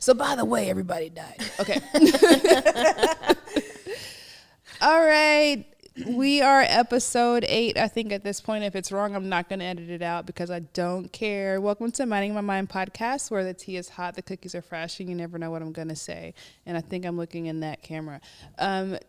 So by the way, everybody died. Okay. All right. We are episode 8, I think, at this point. If it's wrong, I'm not going to edit it out because I don't care. Welcome to Minding My Mind podcast, where the tea is hot, the cookies are fresh, and you never know what I'm going to say. And I think I'm looking in that camera.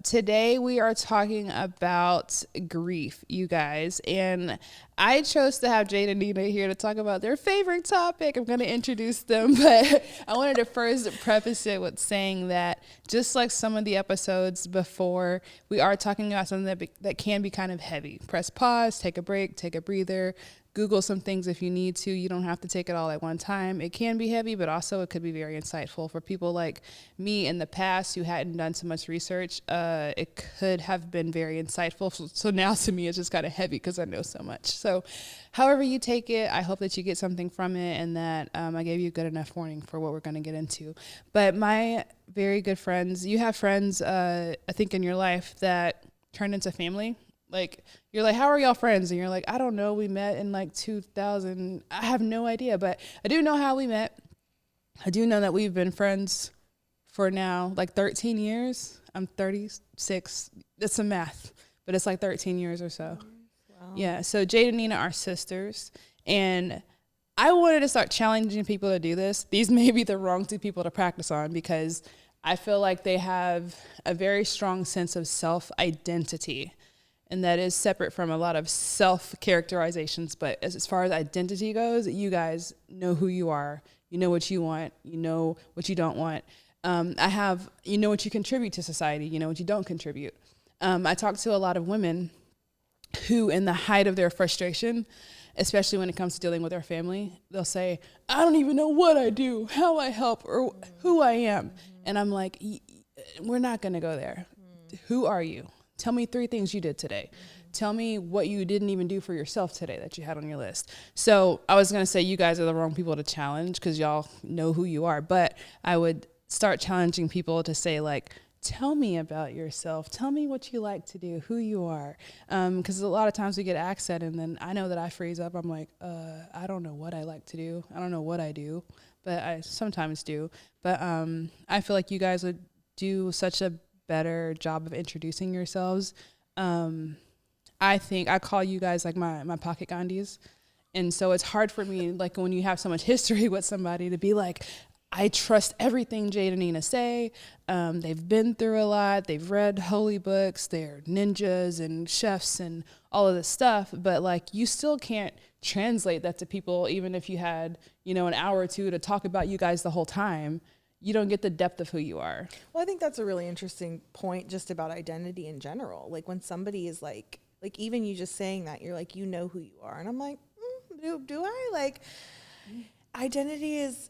Today, we are talking about grief, you guys. And I chose to have Jade and Nina here to talk about their favorite topic. I'm going to introduce them, but I wanted to first preface it with saying that just like some of the episodes before, we are talking about something that can be kind of heavy. Press pause, take a break, take a breather, Google some things if you need to. You don't have to take it all at one time. It can be heavy, but also it could be very insightful for people like me in the past who hadn't done so much research. It could have been very insightful. So now to me, it's just kind of heavy because I know so much. So however you take it, I hope that you get something from it and that I gave you a good enough warning for what we're going to get into. But my very good friends, you have friends, I think, in your life that turn into family. Like, you're like, how are y'all friends? And you're like, I don't know. We met in like 2000. I have no idea, but I do know how we met. I do know that we've been friends for now like 13 years. I'm 36. It's some math, but it's like 13 years or so. Wow. Yeah. So Jade and Nina are sisters. And I wanted to start challenging people to do this. These may be the wrong two people to practice on because I feel like they have a very strong sense of self-identity. And that is separate from a lot of self-characterizations. But as far as identity goes, you guys know who you are. You know what you want. You know what you don't want. You know what you contribute to society. You know what you don't contribute. I talk to a lot of women who, in the height of their frustration, especially when it comes to dealing with their family, they'll say, I don't even know what I do, how I help, or who I am. And I'm like, we're not going to go there. Who are you? Tell me 3 things you did today. Tell me what you didn't even do for yourself today that you had on your list. So I was going to say you guys are the wrong people to challenge because y'all know who you are. But I would start challenging people to say, like, tell me about yourself. Tell me what you like to do, who you are. Because a lot of times we get asked that, and then I know that I freeze up. I'm like, I don't know what I like to do. I don't know what I do, but I sometimes do. But I feel like you guys would do such a better job of introducing yourselves. I think I call you guys like my pocket Gandhis. And so it's hard for me, like when you have so much history with somebody, to be like, I trust everything Jade and Nina say. They've been through a lot. They've read holy books. They're ninjas and chefs and all of this stuff. But like, you still can't translate that to people, even if you had, an hour or two to talk about you guys the whole time. You don't get the depth of who you are. Well, I think that's a really interesting point just about identity in general. Like when somebody is like even you just saying that, you're like, you know who you are. And I'm like, do I? Like, identity is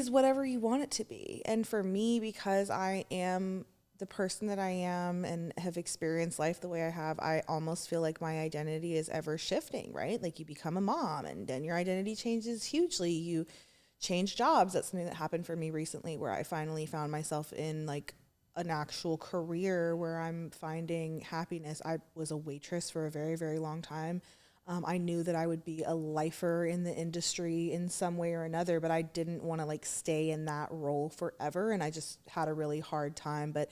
whatever you want it to be. And for me, because I am the person that I am and have experienced life the way I have, I almost feel like my identity is ever shifting, right? Like you become a mom and then your identity changes hugely. You change jobs. That's something that happened for me recently, where I finally found myself in like an actual career where I'm finding happiness. I was a waitress for a very, very long time. I knew that I would be a lifer in the industry in some way or another, but I didn't want to like stay in that role forever. And I just had a really hard time. But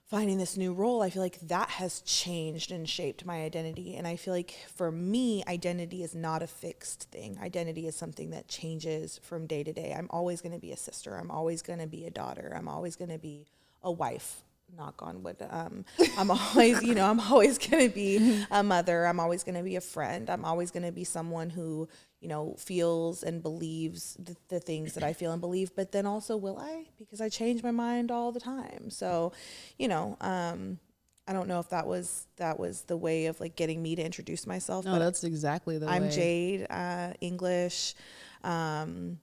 finding this new role, I feel like that has changed and shaped my identity. And I feel like for me, identity is not a fixed thing. Identity is something that changes from day to day. I'm always going to be a sister. I'm always going to be a daughter. I'm always going to be a wife. Knock on wood. I'm always, I'm always going to be a mother. I'm always going to be a friend. I'm always going to be someone who, feels and believes the things that I feel and believe. But then also, will I? Because I change my mind all the time. So, I don't know if that was the way of like getting me to introduce myself. No, that's exactly the way. I'm Jade, English, born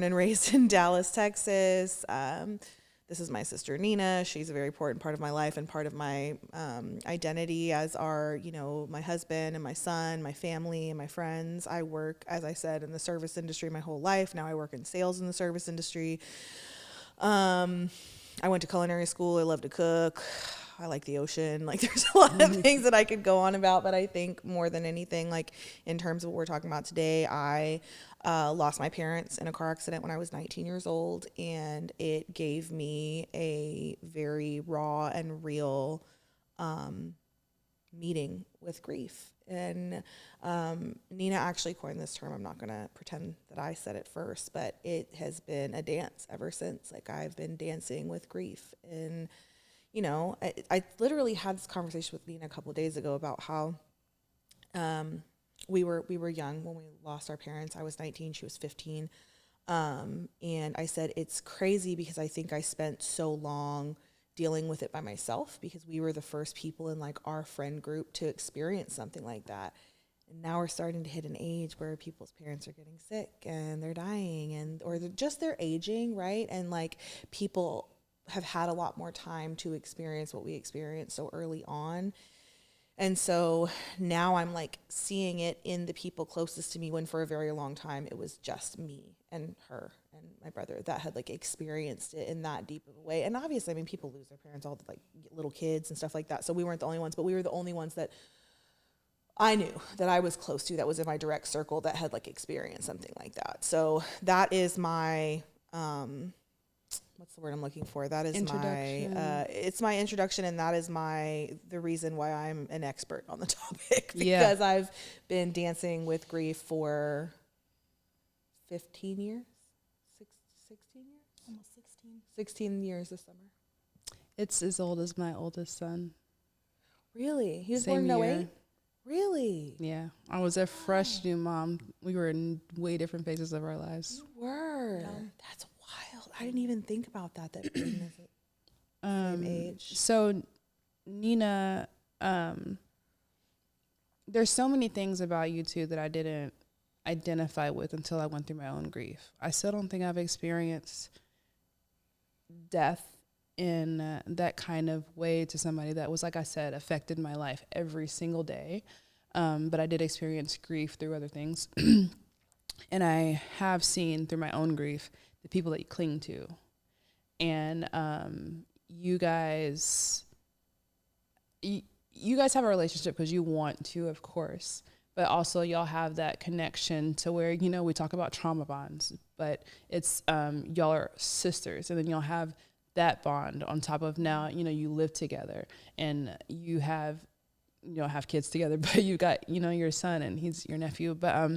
and raised in Dallas, Texas. This is my sister, Nina. She's a very important part of my life and part of my identity, as are, my husband and my son, my family and my friends. I work, as I said, in the service industry my whole life. Now I work in sales in the service industry. I went to culinary school. I love to cook. I like the ocean. Like there's a lot of things that I could go on about, but I think more than anything, like in terms of what we're talking about today, I lost my parents in a car accident when I was 19 years old, and it gave me a very raw and real meeting with grief. And Nina actually coined this term. I'm not going to pretend that I said it first, but it has been a dance ever since. Like I've been dancing with grief. And, you know, I literally had this conversation with Nina a couple of days ago about how we were young when we lost our parents. I was 19, she was 15. And I said, it's crazy because I think I spent so long dealing with it by myself because we were the first people in like our friend group to experience something like that. And now we're starting to hit an age where people's parents are getting sick and they're dying and or they're aging, right? And like people have had a lot more time to experience what we experienced so early on. And so now I'm like seeing it in the people closest to me when for a very long time it was just me and her and my brother that had like experienced it in that deep of a way. And obviously, I mean, people lose their parents, all the like little kids and stuff like that. So we weren't the only ones, but we were the only ones that I knew that I was close to, that was in my direct circle that had like experienced something like that. So that is my, what's the word I'm looking for? That is it's my introduction, and that is the reason why I'm an expert on the topic, because I've been dancing with grief for 15 years, 16 years, almost 16 years this summer. It's as old as my oldest son. Really? He was Same born in year. 08? Really? Yeah. I was a fresh new mom. We were in way different phases of our lives. You were. Yeah. That's wild. I didn't even think about that Brayden is the same age. So Nina, there's so many things about you two that I didn't identify with until I went through my own grief. I still don't think I've experienced death in that kind of way to somebody that was, like I said, affected my life every single day. But I did experience grief through other things. And I have seen through my own grief the people that you cling to. And you guys have a relationship because you want to, of course. But also y'all have that connection to where, you know, we talk about trauma bonds, but it's y'all are sisters, and then y'all have that bond on top of now, you know, you live together and you have kids together, but you got, you know, your son and he's your nephew. But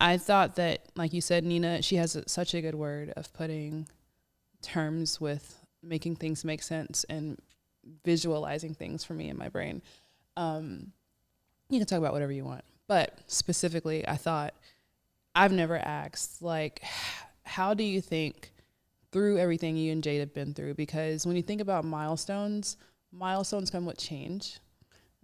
I thought that, like you said, Nina, she has such a good word of putting terms with making things make sense and visualizing things for me in my brain. You can talk about whatever you want, but specifically, I thought I've never asked, like, how do you think through everything you and Jade have been through? Because when you think about milestones come with change.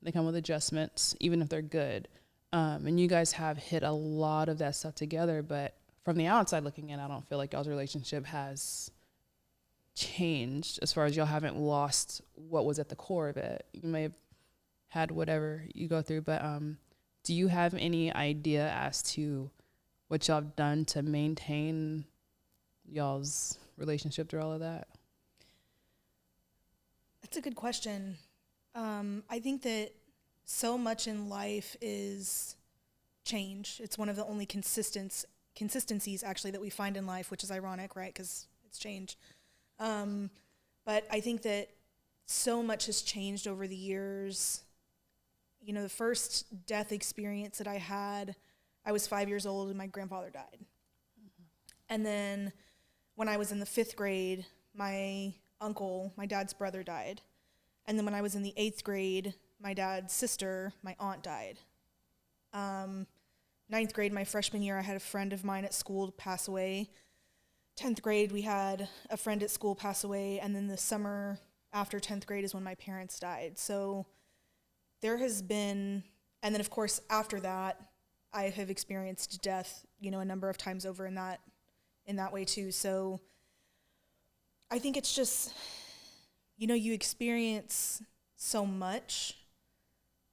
They come with adjustments, even if they're good. And you guys have hit a lot of that stuff together, but from the outside looking in, I don't feel like y'all's relationship has changed as far as y'all haven't lost what was at the core of it. You may have had whatever you go through, but do you have any idea as to what y'all have done to maintain y'all's relationship through all of that? That's a good question. I think that so much in life is change. It's one of the only consistencies actually that we find in life, which is ironic, right? Because it's change. But I think that so much has changed over the years. You know, the first death experience that I had, I was 5 years old and my grandfather died. Mm-hmm. And then when I was in the 5th grade, my uncle, my dad's brother, died. And then when I was in the 8th grade, my dad's sister, my aunt, died. 9th grade, my freshman year, I had a friend of mine at school pass away. 10th grade, we had a friend at school pass away. And then the summer after 10th grade is when my parents died. So there has been, and then of course after that, I have experienced death, you know, a number of times over in that way too. So I think it's just, you know, you experience so much,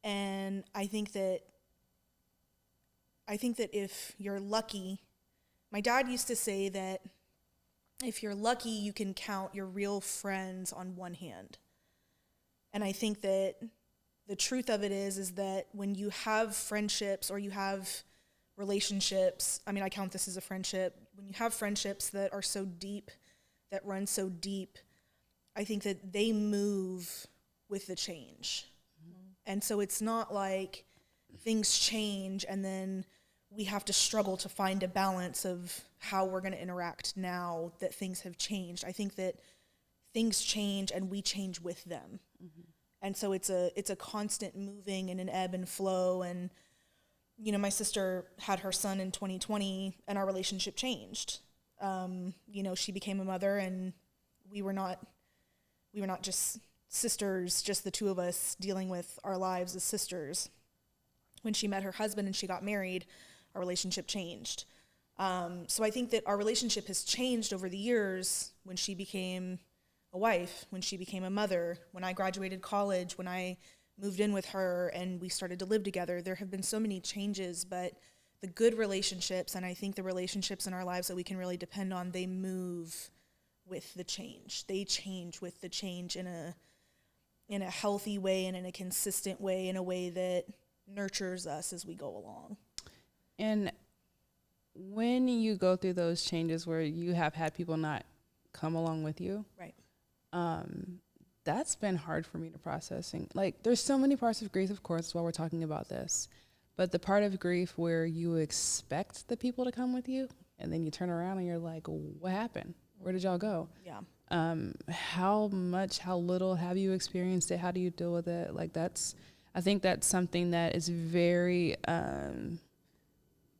and I think that if you're lucky, my dad used to say that if you're lucky, you can count your real friends on one hand. And I think that the truth of it is that when you have friendships or you have relationships, I mean, I count this as a friendship. When you have friendships that are so deep, that run so deep, I think that they move with the change. And so it's not like things change and then we have to struggle to find a balance of how we're going to interact now that things have changed. I think that things change and we change with them. Mm-hmm. And so it's a constant moving and an ebb and flow. And, you know, my sister had her son in 2020 and our relationship changed. You know, she became a mother and we were not just sisters, just the two of us dealing with our lives as sisters. When she met her husband and she got married, our relationship changed. So I think that our relationship has changed over the years when she became a wife, when she became a mother, when I graduated college, when I moved in with her and we started to live together. There have been so many changes, but the good relationships, and I think the relationships in our lives that we can really depend on, they move with the change. They change with the change in a healthy way and in a consistent way, in a way that nurtures us as we go along. And when you go through those changes where you have had people not come along with you, right? That's been hard for me to process. And like, there's so many parts of grief, of course, while we're talking about this, but the part of grief where you expect the people to come with you and then you turn around and you're like, what happened? Where did y'all go? Yeah. How much, how little have you experienced it? How do you deal with it? Like I think that's something that is very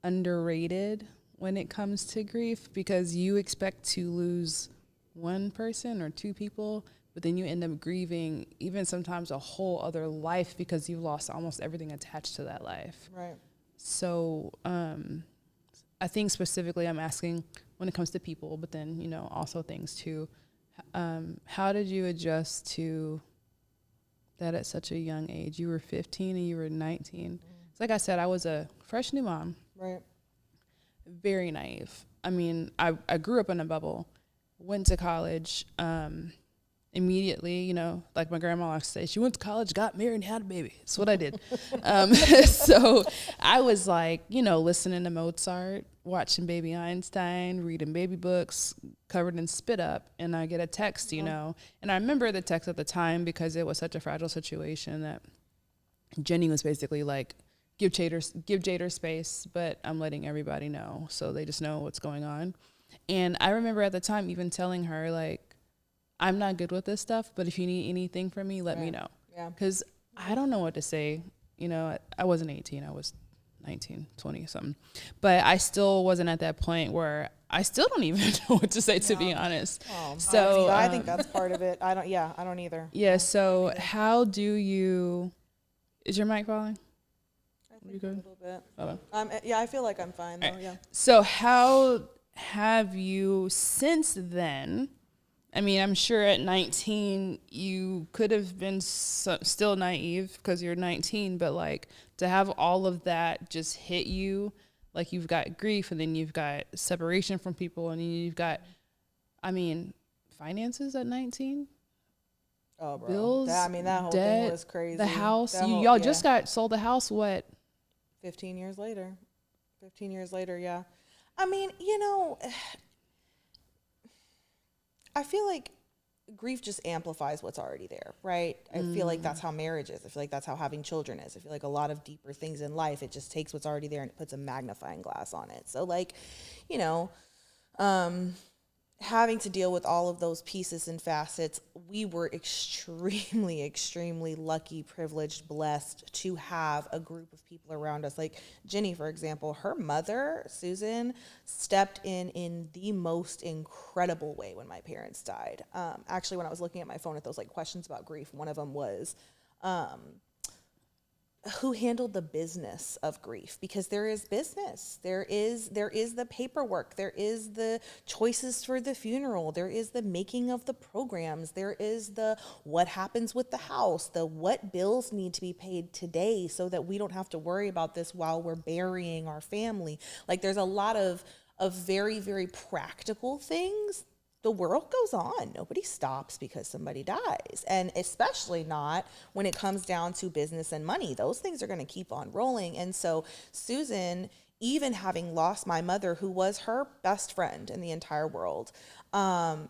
underrated when it comes to grief, because you expect to lose one person or two people, but then you end up grieving even sometimes a whole other life because you've lost almost everything attached to that life. Right. So I think specifically I'm asking when it comes to people, but then, you know, also things too. How did you adjust to that at such a young age? You were 15 and you were 19. So like I said, I was a fresh new mom. Right. Very naive. I mean, I grew up in a bubble, went to college, immediately, you know, like my grandma likes to say, she went to college, got married, and had a baby. That's what I did. So I was like, you know, listening to Mozart, watching Baby Einstein, reading baby books covered in spit up, and I get a text, you know, and I remember the text at the time because it was such a fragile situation that Jenny was basically like, give Jade space, but I'm letting everybody know so they just know what's going on. And I remember at the time even telling her, like, I'm not good with this stuff, but if you need anything from me, let me know. Yeah. Because I don't know what to say. You know, I wasn't 18. I was 19, 20 something. But I still wasn't at that point where I still don't even know what to say, to be honest. So I think that's part of it. I don't either. Yeah. So how do you, is your mic falling? I think a little bit. Oh. Yeah, I feel like I'm fine though. Right. Yeah. So how have you since then, I mean, I'm sure at 19 you could have been still naive because you're 19, but like to have all of that just hit you, like you've got grief and then you've got separation from people and then you've got, I mean, finances at 19. Oh, bro. Bills, that whole debt, thing was crazy. The house, y'all just got sold the house, what? 15 years later. 15 years later, yeah. I mean, you know, I feel like grief just amplifies what's already there, right? I feel like that's how marriage is. I feel like that's how having children is. I feel like a lot of deeper things in life, it just takes what's already there and it puts a magnifying glass on it. So like, you know, having to deal with all of those pieces and facets, we were extremely, extremely lucky, privileged, blessed to have a group of people around us. Like Jenny, for example, her mother, Susan, stepped in the most incredible way when my parents died. Actually, when I was looking at my phone at those like questions about grief, one of them was, who handled the business of grief? Because there is business. There is the paperwork. There is the choices for the funeral. There is the making of the programs. There is the what happens with the house, the what bills need to be paid today so that we don't have to worry about this while we're burying our family. Like there's a lot of very, very practical things the world goes on. Nobody stops because somebody dies. And especially not when it comes down to business and money. Those things are going to keep on rolling. And so Susan, even having lost my mother, who was her best friend in the entire world,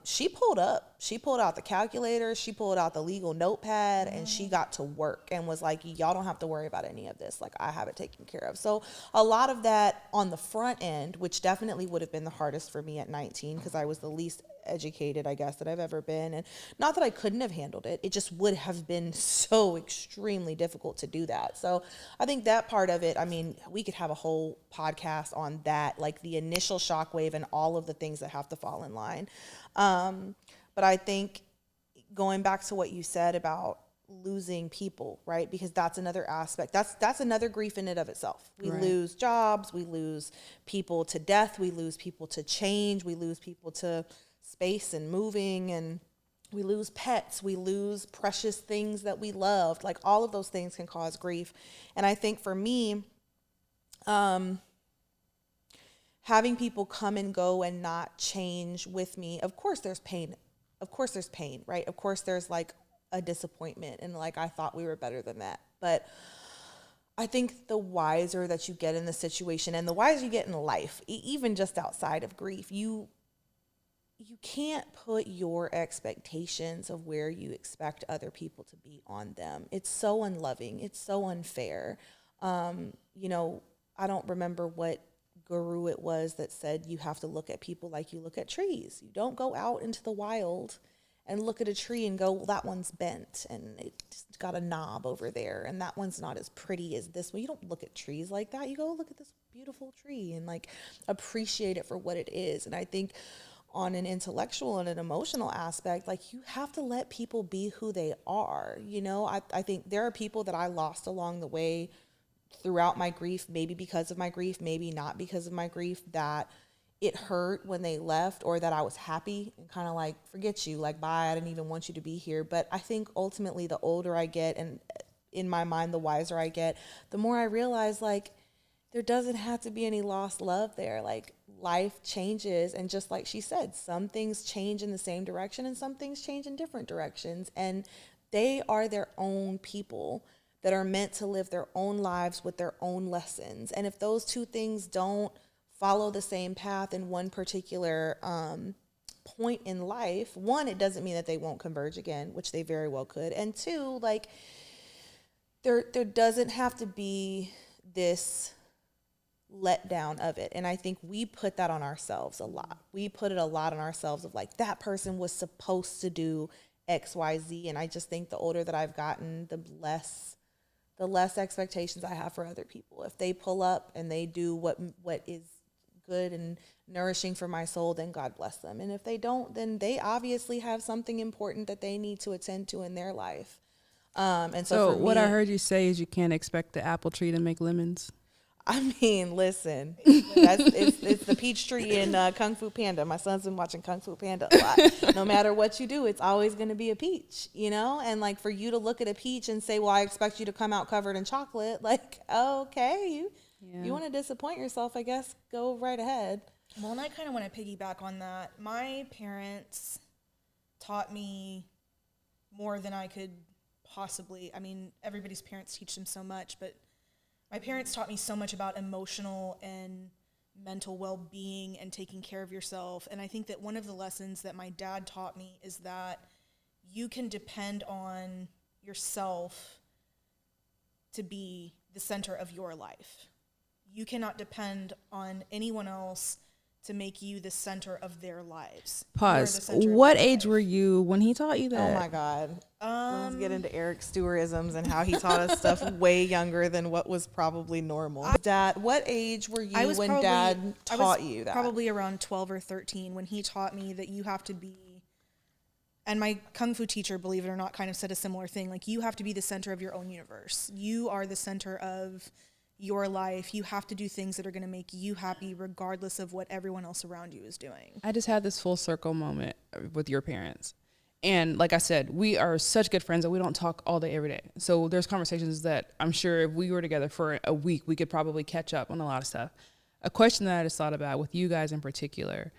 she pulled out the calculator, she pulled out the legal notepad, and she got to work and was like, y'all don't have to worry about any of this. Like, I have it taken care of. So a lot of that on the front end, which definitely would have been the hardest for me at 19, because I was the least educated, I guess, that I've ever been. And not that I couldn't have handled it. It just would have been so extremely difficult to do that. So I think that part of it, I mean, we could have a whole podcast on that, like the initial shockwave and all of the things that have to fall in line. But I think going back to what you said about losing people, right? Because that's another aspect. That's another grief in and of itself. We lose jobs, we lose people to death, we lose people to change, we lose people to space and moving, and we lose pets, we lose precious things that we loved. Like, all of those things can cause grief. And I think for me, having people come and go and not change with me, of course there's pain. Of course there's pain, right? Of course there's like a disappointment and like, I thought we were better than that. But I think the wiser that you get in the situation and the wiser you get in life, even just outside of grief, you can't put your expectations of where you expect other people to be on them. It's so unloving. It's so unfair. You know, I don't remember what guru it was that said you have to look at people like you look at trees. You don't go out into the wild and look at a tree and go, well, that one's bent and it's got a knob over there and that one's not as pretty as this one. You don't look at trees like that. You go look at this beautiful tree and like appreciate it for what it is. And I think on an intellectual and an emotional aspect, like, you have to let people be who they are. You know, I think there are people that I lost along the way throughout my grief, maybe because of my grief, maybe not because of my grief, that it hurt when they left, or that I was happy and kind of like, forget you, like, bye, I didn't even want you to be here. But I think ultimately the older I get, and in my mind, the wiser I get, the more I realize, like, there doesn't have to be any lost love there. Like, life changes. And just like she said, some things change in the same direction and some things change in different directions. And they are their own people that are meant to live their own lives with their own lessons. And if those two things don't follow the same path in one particular point in life, one, it doesn't mean that they won't converge again, which they very well could. And two, like, there doesn't have to be this letdown of it. And I think we put that on ourselves a lot. We put it a lot on ourselves of like, that person was supposed to do X, Y, Z. And I just think the older that I've gotten, the less expectations I have for other people. If they pull up and they do what is good and nourishing for my soul, then God bless them. And if they don't, then they obviously have something important that they need to attend to in their life. And so what I heard you say is you can't expect the apple tree to make lemons. I mean, listen, it's the peach tree in Kung Fu Panda. My son's been watching Kung Fu Panda a lot. No matter what you do, it's always going to be a peach, you know? And like, for you to look at a peach and say, well, I expect you to come out covered in chocolate. Like, okay, you want to disappoint yourself, I guess, go right ahead. Well, and I kind of want to piggyback on that. My parents taught me more than I could possibly. I mean, everybody's parents teach them so much, but my parents taught me so much about emotional and mental well-being and taking care of yourself. And I think that one of the lessons that my dad taught me is that you can depend on yourself to be the center of your life. You cannot depend on anyone else to make you the center of their lives. Pause. What age were you when he taught you that? Oh my God. Let's get into Eric Stewerisms and how he taught us stuff way younger than what was probably normal. Dad, what age were you when Dad taught you that? Probably around 12 or 13 when he taught me that you have to be, and my Kung Fu teacher, believe it or not, kind of said a similar thing. Like, you have to be the center of your own universe. You are the center of your life. You have to do things that are going to make you happy regardless of what everyone else around you is doing. I just had this full circle moment with your parents. And like I said, we are such good friends that we don't talk all day, every day. So there's conversations that I'm sure if we were together for a week, we could probably catch up on a lot of stuff. A question that I just thought about with you guys in particular,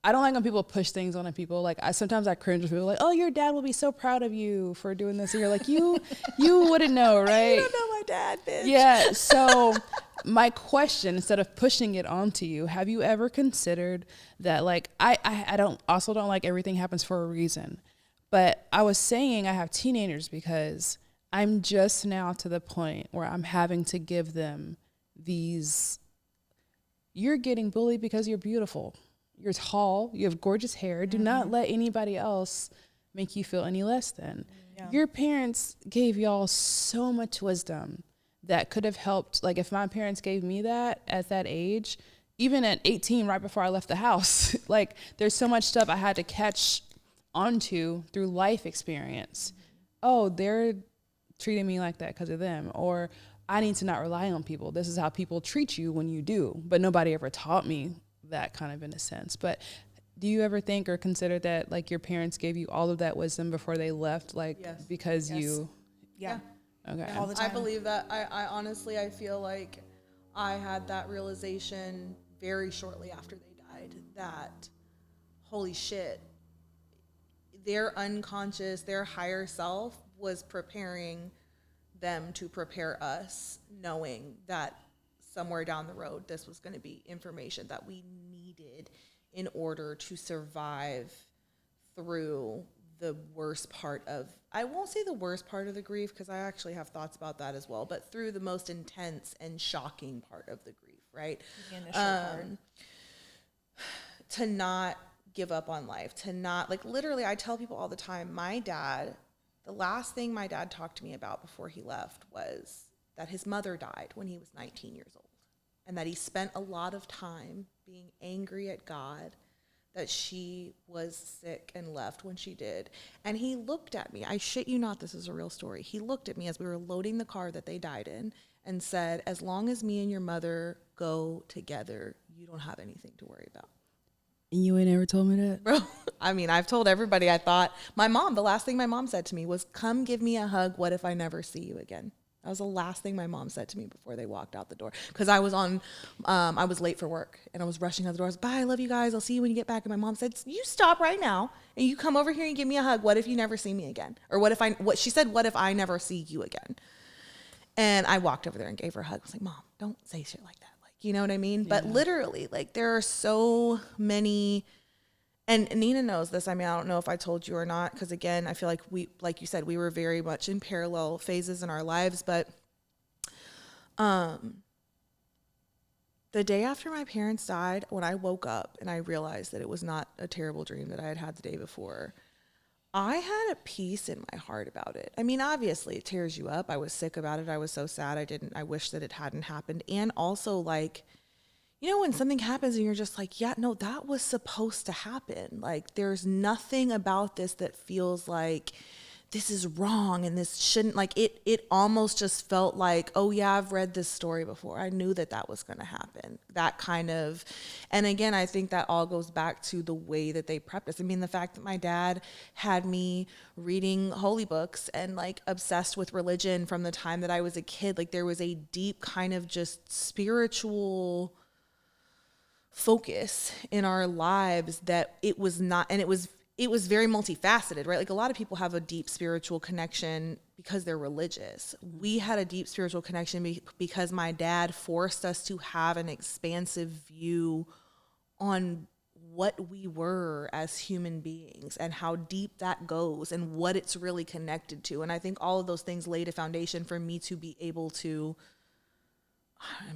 I don't like when people push things on people. Like sometimes I cringe when people are like, oh, your dad will be so proud of you for doing this. And you're like, you wouldn't know, right? You don't know my dad, bitch. Yeah. So my question, instead of pushing it onto you, have you ever considered that, like, I don't like everything happens for a reason. But I was saying I have teenagers because I'm just now to the point where I'm having to give them these, you're getting bullied because you're beautiful. You're tall, you have gorgeous hair. Do not let anybody else make you feel any less than. Yeah. Your parents gave y'all so much wisdom that could have helped. Like if my parents gave me that at that age, even at 18, right before I left the house, like there's so much stuff I had to catch onto through life experience. Oh, they're treating me like that because of them. Or I need to not rely on people. This is how people treat you when you do. But nobody ever taught me that, kind of, in a sense. But do you ever think or consider that, like, your parents gave you all of that wisdom before they left, like, yes. because yes. you? Yeah. Okay. All the time. I believe that. I honestly, I feel like I had that realization very shortly after they died that, holy shit, their unconscious, their higher self was preparing them to prepare us, knowing that somewhere down the road, this was going to be information that we needed in order to survive through the worst part of, I won't say the worst part of the grief, because I actually have thoughts about that as well, but through the most intense and shocking part of the grief, right? The initial part. To not give up on life, to not, like, literally, I tell people all the time, my dad, the last thing my dad talked to me about before he left was that his mother died when he was 19 years old, and that he spent a lot of time being angry at God that she was sick and left when she did. And he looked at me, I shit you not, this is a real story. He looked at me as we were loading the car that they died in and said, as long as me and your mother go together, you don't have anything to worry about. And you ain't ever told me that? Bro, I mean, I've told everybody. I thought, my mom, the last thing my mom said to me was, come give me a hug. What if I never see you again? That was the last thing my mom said to me before they walked out the door. Because I was I was late for work and I was rushing out the door. I was, bye, I love you guys. I'll see you when you get back. And my mom said, you stop right now and you come over here and give me a hug. What if you never see me again? Or what she said, what if I never see you again? And I walked over there and gave her a hug. I was like, Mom, don't say shit like that. Like, you know what I mean? Yeah. But literally, like, there are so many, and Nina knows this. I mean, I don't know if I told you or not, because again, I feel like like you said, we were very much in parallel phases in our lives. But the day after my parents died, when I woke up and I realized that it was not a terrible dream that I had the day before, I had a peace in my heart about it. I mean, obviously it tears you up. I was sick about it. I was so sad. I wish that it hadn't happened. And also, like, you know, when something happens and you're just like, yeah, no, that was supposed to happen. Like, there's nothing about this that feels like this is wrong and this shouldn't, like, it almost just felt like, oh yeah, I've read this story before. I knew that was going to happen. That kind of, and again, I think that all goes back to the way that they prepped us. I mean, the fact that my dad had me reading holy books and, like, obsessed with religion from the time that I was a kid, like, there was a deep kind of just spiritual focus in our lives that it was not, and it was very multifaceted, right? Like, a lot of people have a deep spiritual connection because they're religious. We had a deep spiritual connection because my dad forced us to have an expansive view on what we were as human beings and how deep that goes and what it's really connected to. And I think all of those things laid a foundation for me to be able to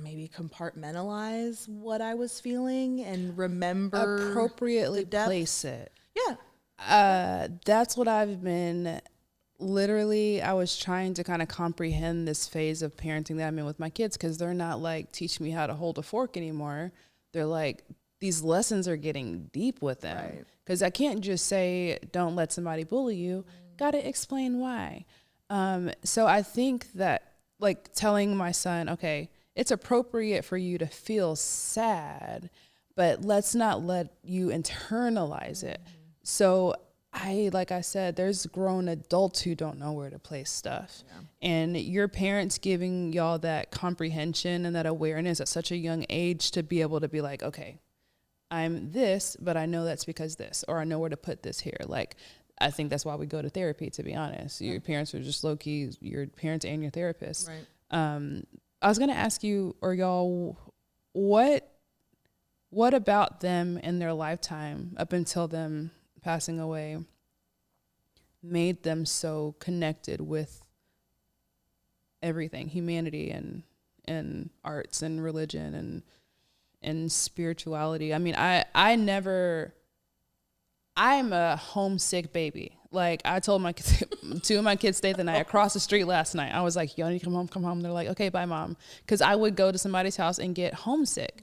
maybe compartmentalize what I was feeling and remember appropriately place it. Yeah. That's what I've been, literally, I was trying to kind of comprehend this phase of parenting that I'm in with my kids, because they're not like teaching me how to hold a fork anymore. They're like, these lessons are getting deep with them. Because I can't just say, don't let somebody bully you. Got to explain why. So I think that, like, telling my son, okay, it's appropriate for you to feel sad, but let's not let you internalize it. So like I said, there's grown adults who don't know where to place stuff. Yeah. And your parents giving y'all that comprehension and that awareness at such a young age to be able to be like, okay, I'm this, but I know that's because this, or I know where to put this here. Like, I think that's why we go to therapy, to be honest. Your parents are just low key, your parents and your therapist. Right. I was going to ask you, or y'all, what about them in their lifetime up until them passing away made them so connected with everything, humanity and arts and religion and spirituality? I mean, I'm a homesick baby. Like, I told my two of my kids stayed the night across the street last night. I was like, y'all need to come home. They're like, okay, bye, Mom. Because I would go to somebody's house and get homesick.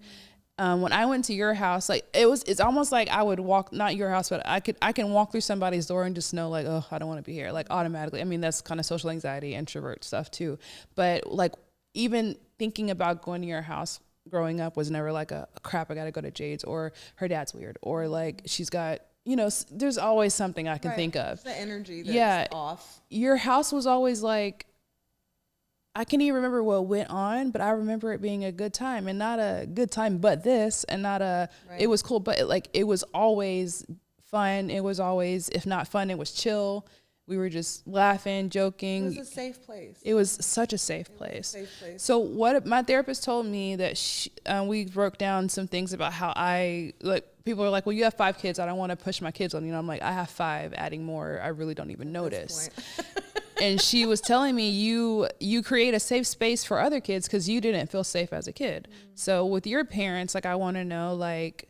When I went to your house, like, it's almost like I would walk, not your house, but I can walk through somebody's door and just know, like, oh, I don't want to be here, like, automatically. I mean, that's kind of social anxiety, introvert stuff too. But like, even thinking about going to your house growing up was never like a crap, I got to go to Jade's, or her dad's weird, or like she's got, there's always something I can think of. It's the energy that's off. Your house was always like, I can't even remember what went on, but I remember it being a good time, and not a good time, but this, and not it was cool, but it was always fun. It was always, if not fun, it was chill. We were just laughing, joking. It was a safe place. It was such a safe place. So what my therapist told me that we broke down some things about how people are like, well, you have 5 kids. I don't want to push my kids on you. I'm like, I have 5, adding more, I really don't even notice. And she was telling me you create a safe space for other kids because you didn't feel safe as a kid. So with your parents, like, I want to know, like,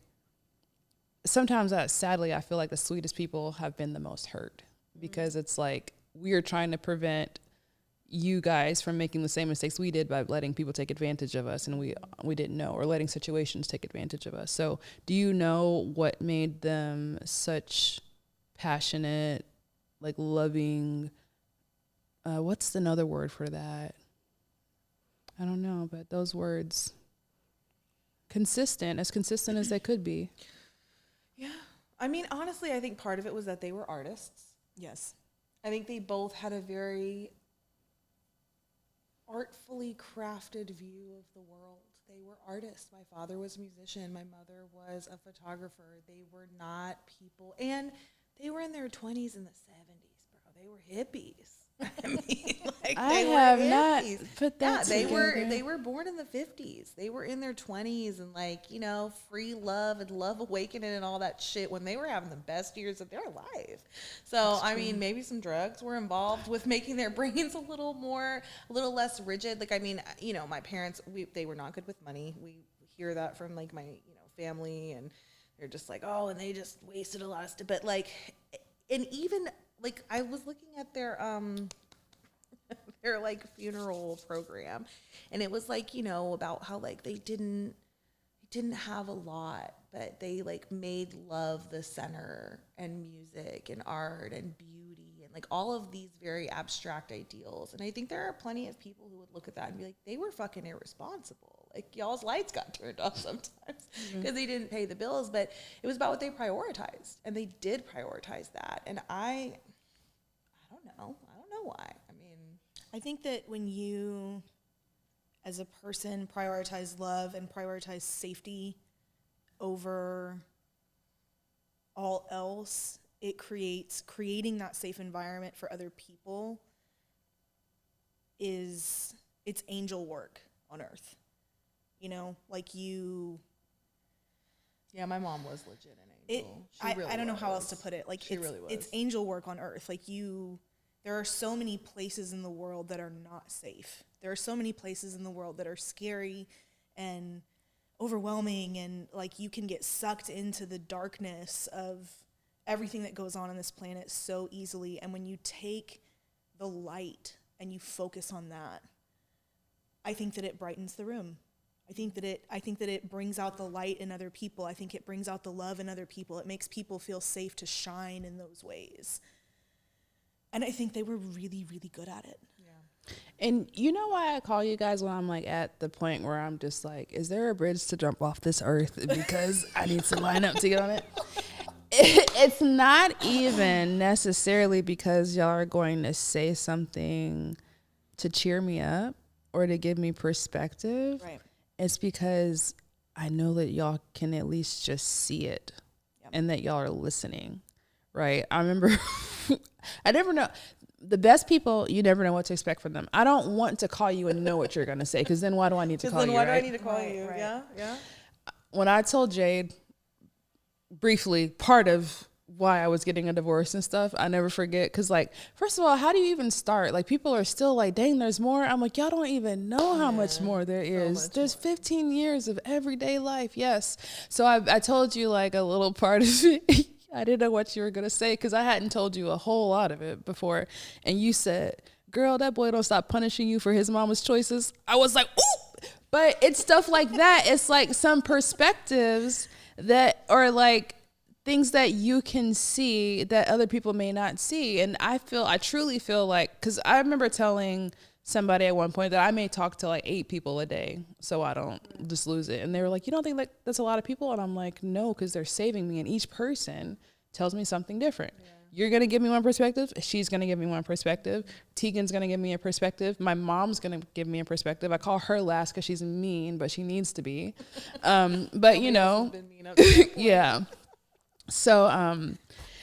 sometimes sadly, I feel like the sweetest people have been the most hurt. Because it's like we're trying to prevent you guys from making the same mistakes we did by letting people take advantage of us, and we didn't know, or letting situations take advantage of us. So do you know what made them such passionate, like, loving, what's another word for that? I don't know, but those words, consistent as they could be. Yeah. I mean, honestly, I think part of it was that they were artists. Yes. I think they both had a very artfully crafted view of the world. They were artists. My father was a musician. My mother was a photographer. They were not people. And they were in their 20s and the 70s, bro. They were hippies. I mean, like, I have not put that together. They were born in the 50s. They were in their 20s and, like, free love and love awakening and all that shit when they were having the best years of their life. So, I mean, maybe some drugs were involved with making their brains a little less rigid. Like, I mean, my parents, they were not good with money. We hear that from, like, my, family, and they're just like, oh, and they just wasted a lot of stuff. But, like, and even, like, I was looking at their like funeral program, and it was like, about how, like, they didn't have a lot, but they, like, made love the center, and music and art and beauty and, like, all of these very abstract ideals. And I think there are plenty of people who would look at that and be like, they were fucking irresponsible. Like, y'all's lights got turned off sometimes because they didn't pay the bills, but it was about what they prioritized, and they did prioritize that. And I don't know why. I mean, I think that when you, as a person, prioritize love and prioritize safety over all else, it creating that safe environment for other people it's angel work on earth. Like, you. Yeah, my mom was legit an angel. I don't know how else to put it. Like, she really was. It's angel work on earth. Like, there are so many places in the world that are not safe. There are so many places in the world that are scary and overwhelming, and, like, you can get sucked into the darkness of everything that goes on this planet so easily. And when you take the light and you focus on that, I think that it brightens the room. I think that it brings out the light in other people. I think it brings out the love in other people. It makes people feel safe to shine in those ways. And I think they were really, really good at it. Yeah. And you know why I call you guys when I'm, like, at the point where I'm just like, is there a bridge to jump off this earth? Because I need to line up to get on it. It's not even necessarily because y'all are going to say something to cheer me up or to give me perspective. Right. It's because I know that y'all can at least just see it and that y'all are listening, right? I remember, I never know. The best people, you never know what to expect from them. I don't want to call you and know what you're going to say, because then why do I need to call you, why right? do I need to call you? Right. Yeah. When I told Jade, briefly, part of why I was getting a divorce and stuff, I never forget. Because, like, first of all, how do you even start? Like, people are still like, dang, there's more. I'm like, y'all don't even know how much more there is. There's 15 years of everyday life. Yes. So I told you, like, a little part of it. I didn't know what you were going to say, because I hadn't told you a whole lot of it before. And you said, girl, that boy don't stop punishing you for his mama's choices. I was like, ooh. But it's stuff like that. It's like some perspectives that are like things that you can see that other people may not see. And I truly feel like, because I remember telling somebody at one point that I may talk to like 8 people a day so I don't just lose it. And they were like, you don't think like that's a lot of people? And I'm like, no, because they're saving me. And each person tells me something different. Yeah. You're going to give me one perspective. She's going to give me one perspective. Tegan's going to give me a perspective. My mom's going to give me a perspective. I call her last because she's mean, but she needs to be. But you know, yeah. So,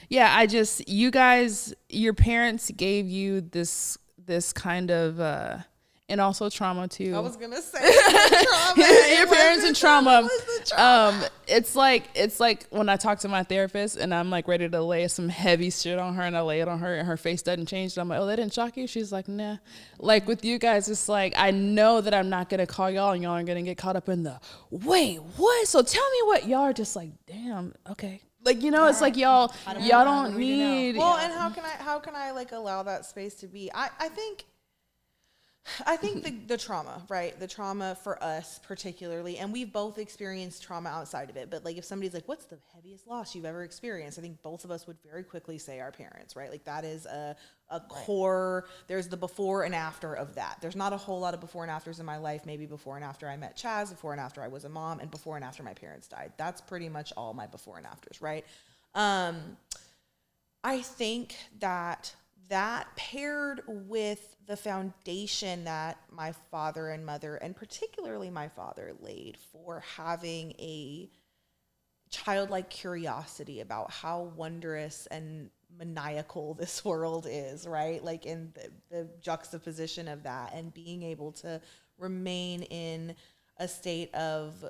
yeah, you guys, your parents gave you this kind of, and also trauma too. I was gonna say trauma. Your parents and trauma. It's like when I talk to my therapist and I'm like ready to lay some heavy shit on her, and I lay it on her and her face doesn't change. And I'm like, oh, that didn't shock you? She's like, nah. Like with you guys, it's like, I know that I'm not gonna call y'all and y'all aren't gonna get caught up in the, wait, what? So tell me what. Y'all are just like, damn, okay. Like, you know, it's like y'all don't need. Well, and how can I like allow that space to be? I think the trauma, right? The trauma for us particularly, and we've both experienced trauma outside of it. But like, if somebody's like, "What's the heaviest loss you've ever experienced?" I think both of us would very quickly say our parents, right? Like that is a core. There's the before and after of that. There's not a whole lot of before and afters in my life. Maybe before and after I met Chaz, before and after I was a mom, and before and after my parents died. That's pretty much all my before and afters, right? I think that paired with the foundation that my father and mother, and particularly my father, laid for having a childlike curiosity about how wondrous and maniacal this world is, right? Like in the juxtaposition of that, and being able to remain in a state of,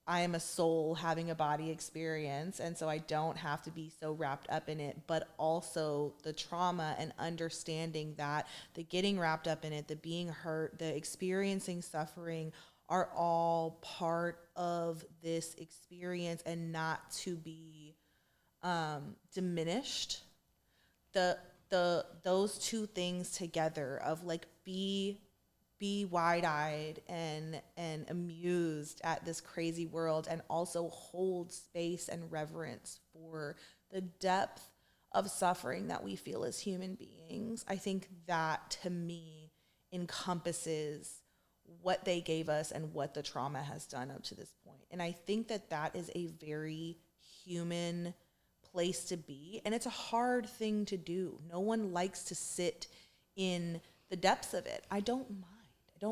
I am a soul having a body experience, and so I don't have to be so wrapped up in it, but also the trauma and understanding that the getting wrapped up in it, the being hurt, the experiencing suffering are all part of this experience and not to be diminished. Those two things together of like be wide-eyed and amused at this crazy world, and also hold space and reverence for the depth of suffering that we feel as human beings. I think that, to me, encompasses what they gave us and what the trauma has done up to this point. And I think that is a very human place to be, and it's a hard thing to do. No one likes to sit in the depths of it. I don't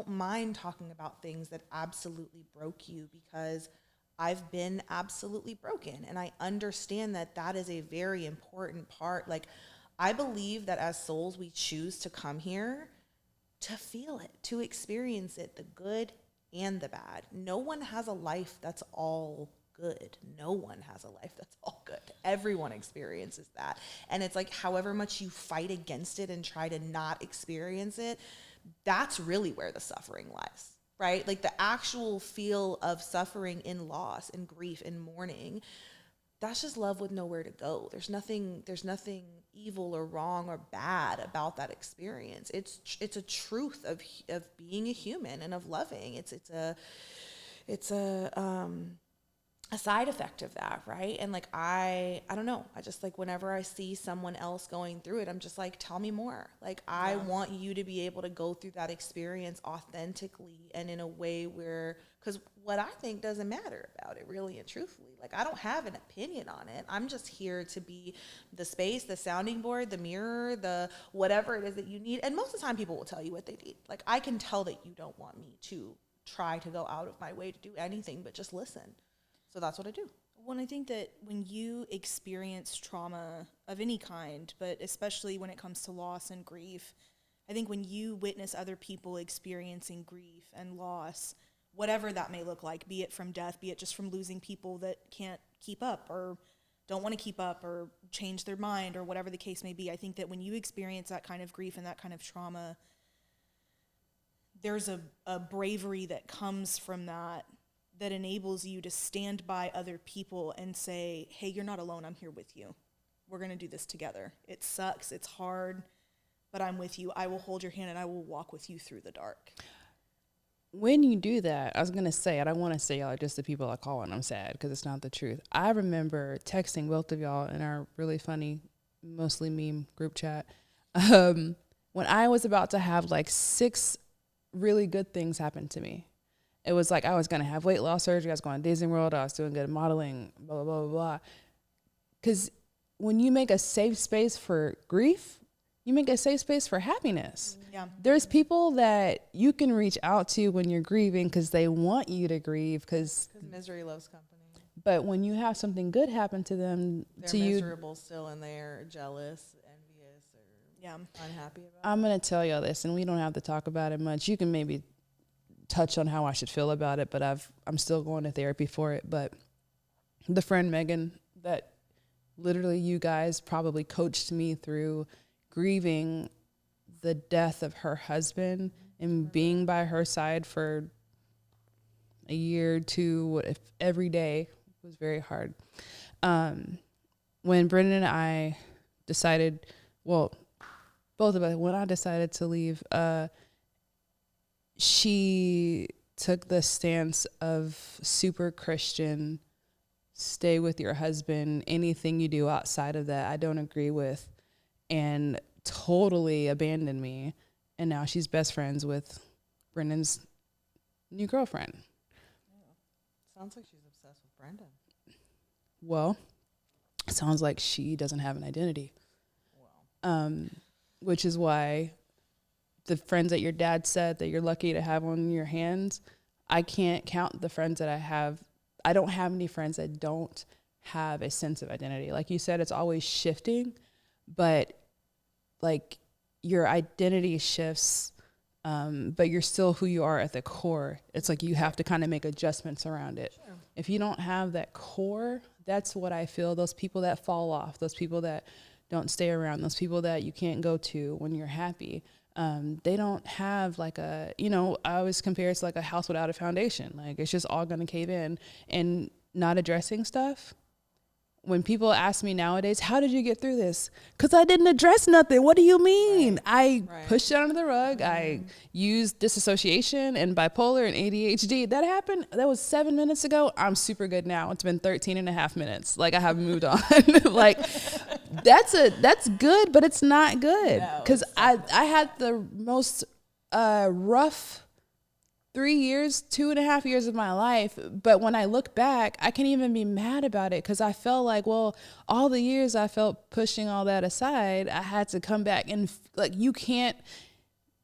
mind talking about things that absolutely broke you, because I've been absolutely broken, and I understand that is a very important part. Like, I believe that as souls, we choose to come here to feel it, to experience it, the good and the bad. No one has a life that's all good. No one has a life that's all good. Everyone experiences that. And it's like, however much you fight against it and try to not experience it, that's really where the suffering lies, right? Like the actual feel of suffering in loss and grief and mourning, that's just love with nowhere to go. There's nothing evil or wrong or bad about that experience. It's a truth of being a human and of loving. It's a side effect of that, right? And like I don't know, I just like, whenever I see someone else going through it, I'm just like, tell me more. Like, I want you to be able to go through that experience authentically and in a way where, because what I think doesn't matter about it, really and truthfully. Like, I don't have an opinion on it. I'm just here to be the space, the sounding board, the mirror, the whatever it is that you need. And most of the time people will tell you what they need. Like, I can tell that you don't want me to try to go out of my way to do anything but just listen. So that's what I do. Well, I think that when you experience trauma of any kind, but especially when it comes to loss and grief, I think when you witness other people experiencing grief and loss, whatever that may look like, be it from death, be it just from losing people that can't keep up or don't want to keep up or change their mind or whatever the case may be, I think that when you experience that kind of grief and that kind of trauma, there's a bravery that comes from that enables you to stand by other people and say, hey, you're not alone, I'm here with you. We're going to do this together. It sucks, it's hard, but I'm with you. I will hold your hand and I will walk with you through the dark. When you do that, I was going to say, I don't want to say y'all are just the people I call when I'm sad because it's not the truth. I remember texting both of y'all in our really funny, mostly meme group chat, when I was about to have like 6 really good things happen to me. It was like I was going to have weight loss surgery. I was going to Disney World. I was doing good modeling, blah, blah, blah, blah. Because when you make a safe space for grief, you make a safe space for happiness. Yeah. There's people that you can reach out to when you're grieving because they want you to grieve. Because misery loves company. But when you have something good happen to them, they're miserable still and they're jealous, envious, or unhappy about it. I'm going to tell y'all this, and we don't have to talk about it much. You can maybe touch on how I should feel about it, but I'm still going to therapy for it. But the friend Megan that literally you guys probably coached me through grieving the death of her husband and being by her side for a year or 2, if every day was very hard. When Brendan and I decided, well, both of us, when I decided to leave, she took the stance of super Christian, stay with your husband, anything you do outside of that I don't agree with, and totally abandoned me. And now she's best friends with Brendan's new girlfriend. Yeah. Sounds like she's obsessed with Brendan. Well, it sounds like she doesn't have an identity. Wow. Which is why the friends that your dad said that you're lucky to have on your hands, I can't count the friends that I have. I don't have any friends that don't have a sense of identity. Like you said, it's always shifting, but like your identity shifts, but you're still who you are at the core. It's like you have to kind of make adjustments around it. Sure. If you don't have that core, that's what I feel. Those people that fall off, those people that don't stay around, those people that you can't go to when you're happy. They don't have like I always compare it to like a house without a foundation. Like it's just all going to cave in, and not addressing stuff. When people ask me nowadays, how did you get through this? Because I didn't address nothing. What do you mean? Right. I pushed it under the rug. Mm-hmm. I used disassociation and bipolar and ADHD. That happened. That was 7 minutes ago. I'm super good now. It's been 13 and a half minutes. Like I haven't moved on. Like that's good, but it's not good. Because I had the most rough 2.5 years of my life. But when I look back, I can't even be mad about it because I felt like, well, all the years I felt pushing all that aside, I had to come back and like, you can't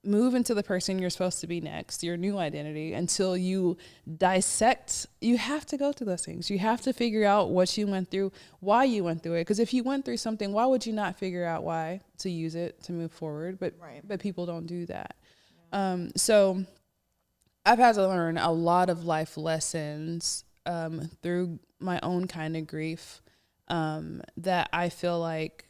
move into the person you're supposed to be next, your new identity, until you dissect. You have to go through those things. You have to figure out what you went through, why you went through it. Because if you went through something, why would you not figure out why to use it to move forward? But people don't do that. Yeah. So I've had to learn a lot of life lessons through my own kind of grief that I feel like,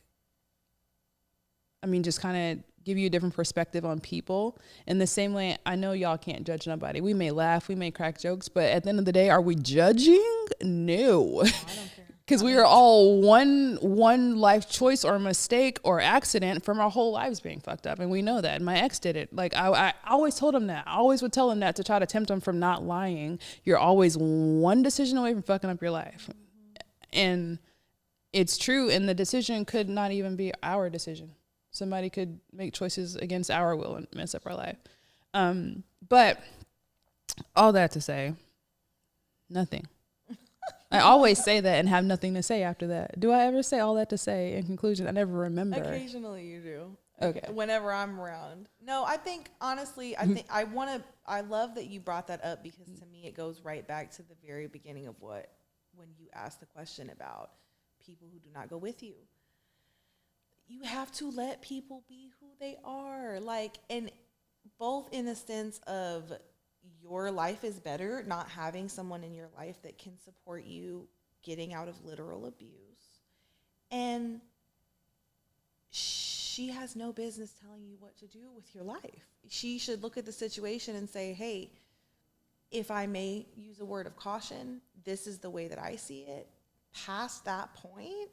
just kind of give you a different perspective on people. In the same way, I know y'all can't judge nobody. We may laugh, we may crack jokes, but at the end of the day, are we judging? No. I don't care. Because we are all one life choice or mistake or accident from our whole lives being fucked up. And we know that. And my ex did it. Like, I always told him that. I always would tell him that to try to tempt him from not lying. You're always one decision away from fucking up your life. And it's true. And the decision could not even be our decision. Somebody could make choices against our will and mess up our life. But all that to say, nothing. I always say that and have nothing to say after that. Do I ever say all that to say in conclusion? I never remember. Occasionally you do. Okay. Whenever I'm around. No, I think honestly, I love that you brought that up, because to me it goes right back to the very beginning of when you asked the question about people who do not go with you. You have to let people be who they are. Like, and both in the sense of your life is better not having someone in your life that can support you getting out of literal abuse. And she has no business telling you what to do with your life. She should look at the situation and say, hey, if I may use a word of caution, this is the way that I see it. Past that point,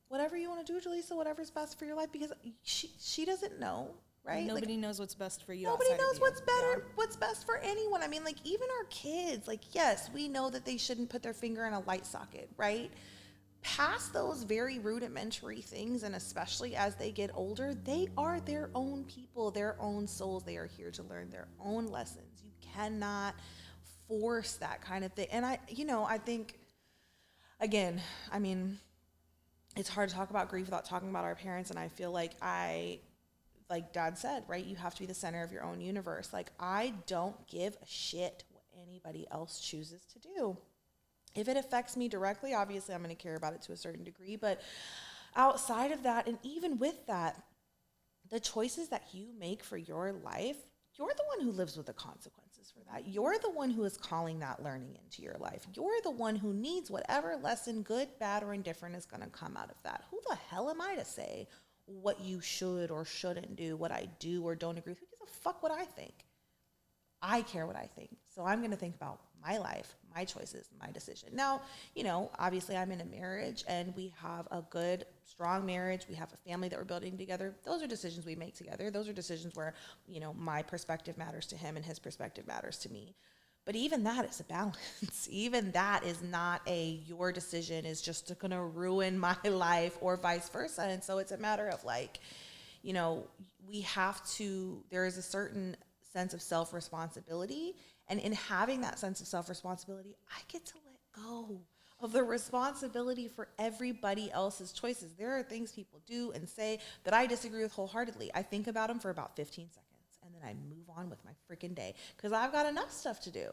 whatever you want to do, Jaleesa, whatever's best for your life, because she doesn't know, right? Nobody knows what's best for you. Nobody knows what's best for anyone. I mean, like, even our kids, like, yes, we know that they shouldn't put their finger in a light socket, right? Past those very rudimentary things, and especially as they get older, they are their own people, their own souls. They are here to learn their own lessons. You cannot force that kind of thing. And I think, again, I mean, it's hard to talk about grief without talking about our parents. And I feel like like Dad said, right? You have to be the center of your own universe. Like, I don't give a shit what anybody else chooses to do. If it affects me directly, obviously I'm going to care about it to a certain degree. But outside of that, and even with that, the choices that you make for your life, you're the one who lives with the consequences for that. You're the one who is calling that learning into your life. You're the one who needs whatever lesson, good, bad, or indifferent, is going to come out of that. Who the hell am I to say what you should or shouldn't do, what I do or don't agree with? Who gives a fuck what I think? I care what I think. So I'm going to think about my life, my choices, my decision. Now, obviously I'm in a marriage and we have a good, strong marriage. We have a family that we're building together. Those are decisions we make together. Those are decisions where, my perspective matters to him and his perspective matters to me. But even that is a balance. Even that is not your decision is just going to ruin my life or vice versa. And so it's a matter of we have to, there is a certain sense of self-responsibility. And in having that sense of self-responsibility, I get to let go of the responsibility for everybody else's choices. There are things people do and say that I disagree with wholeheartedly. I think about them for about 15 seconds, and then I move on with my freaking day, because I've got enough stuff to do.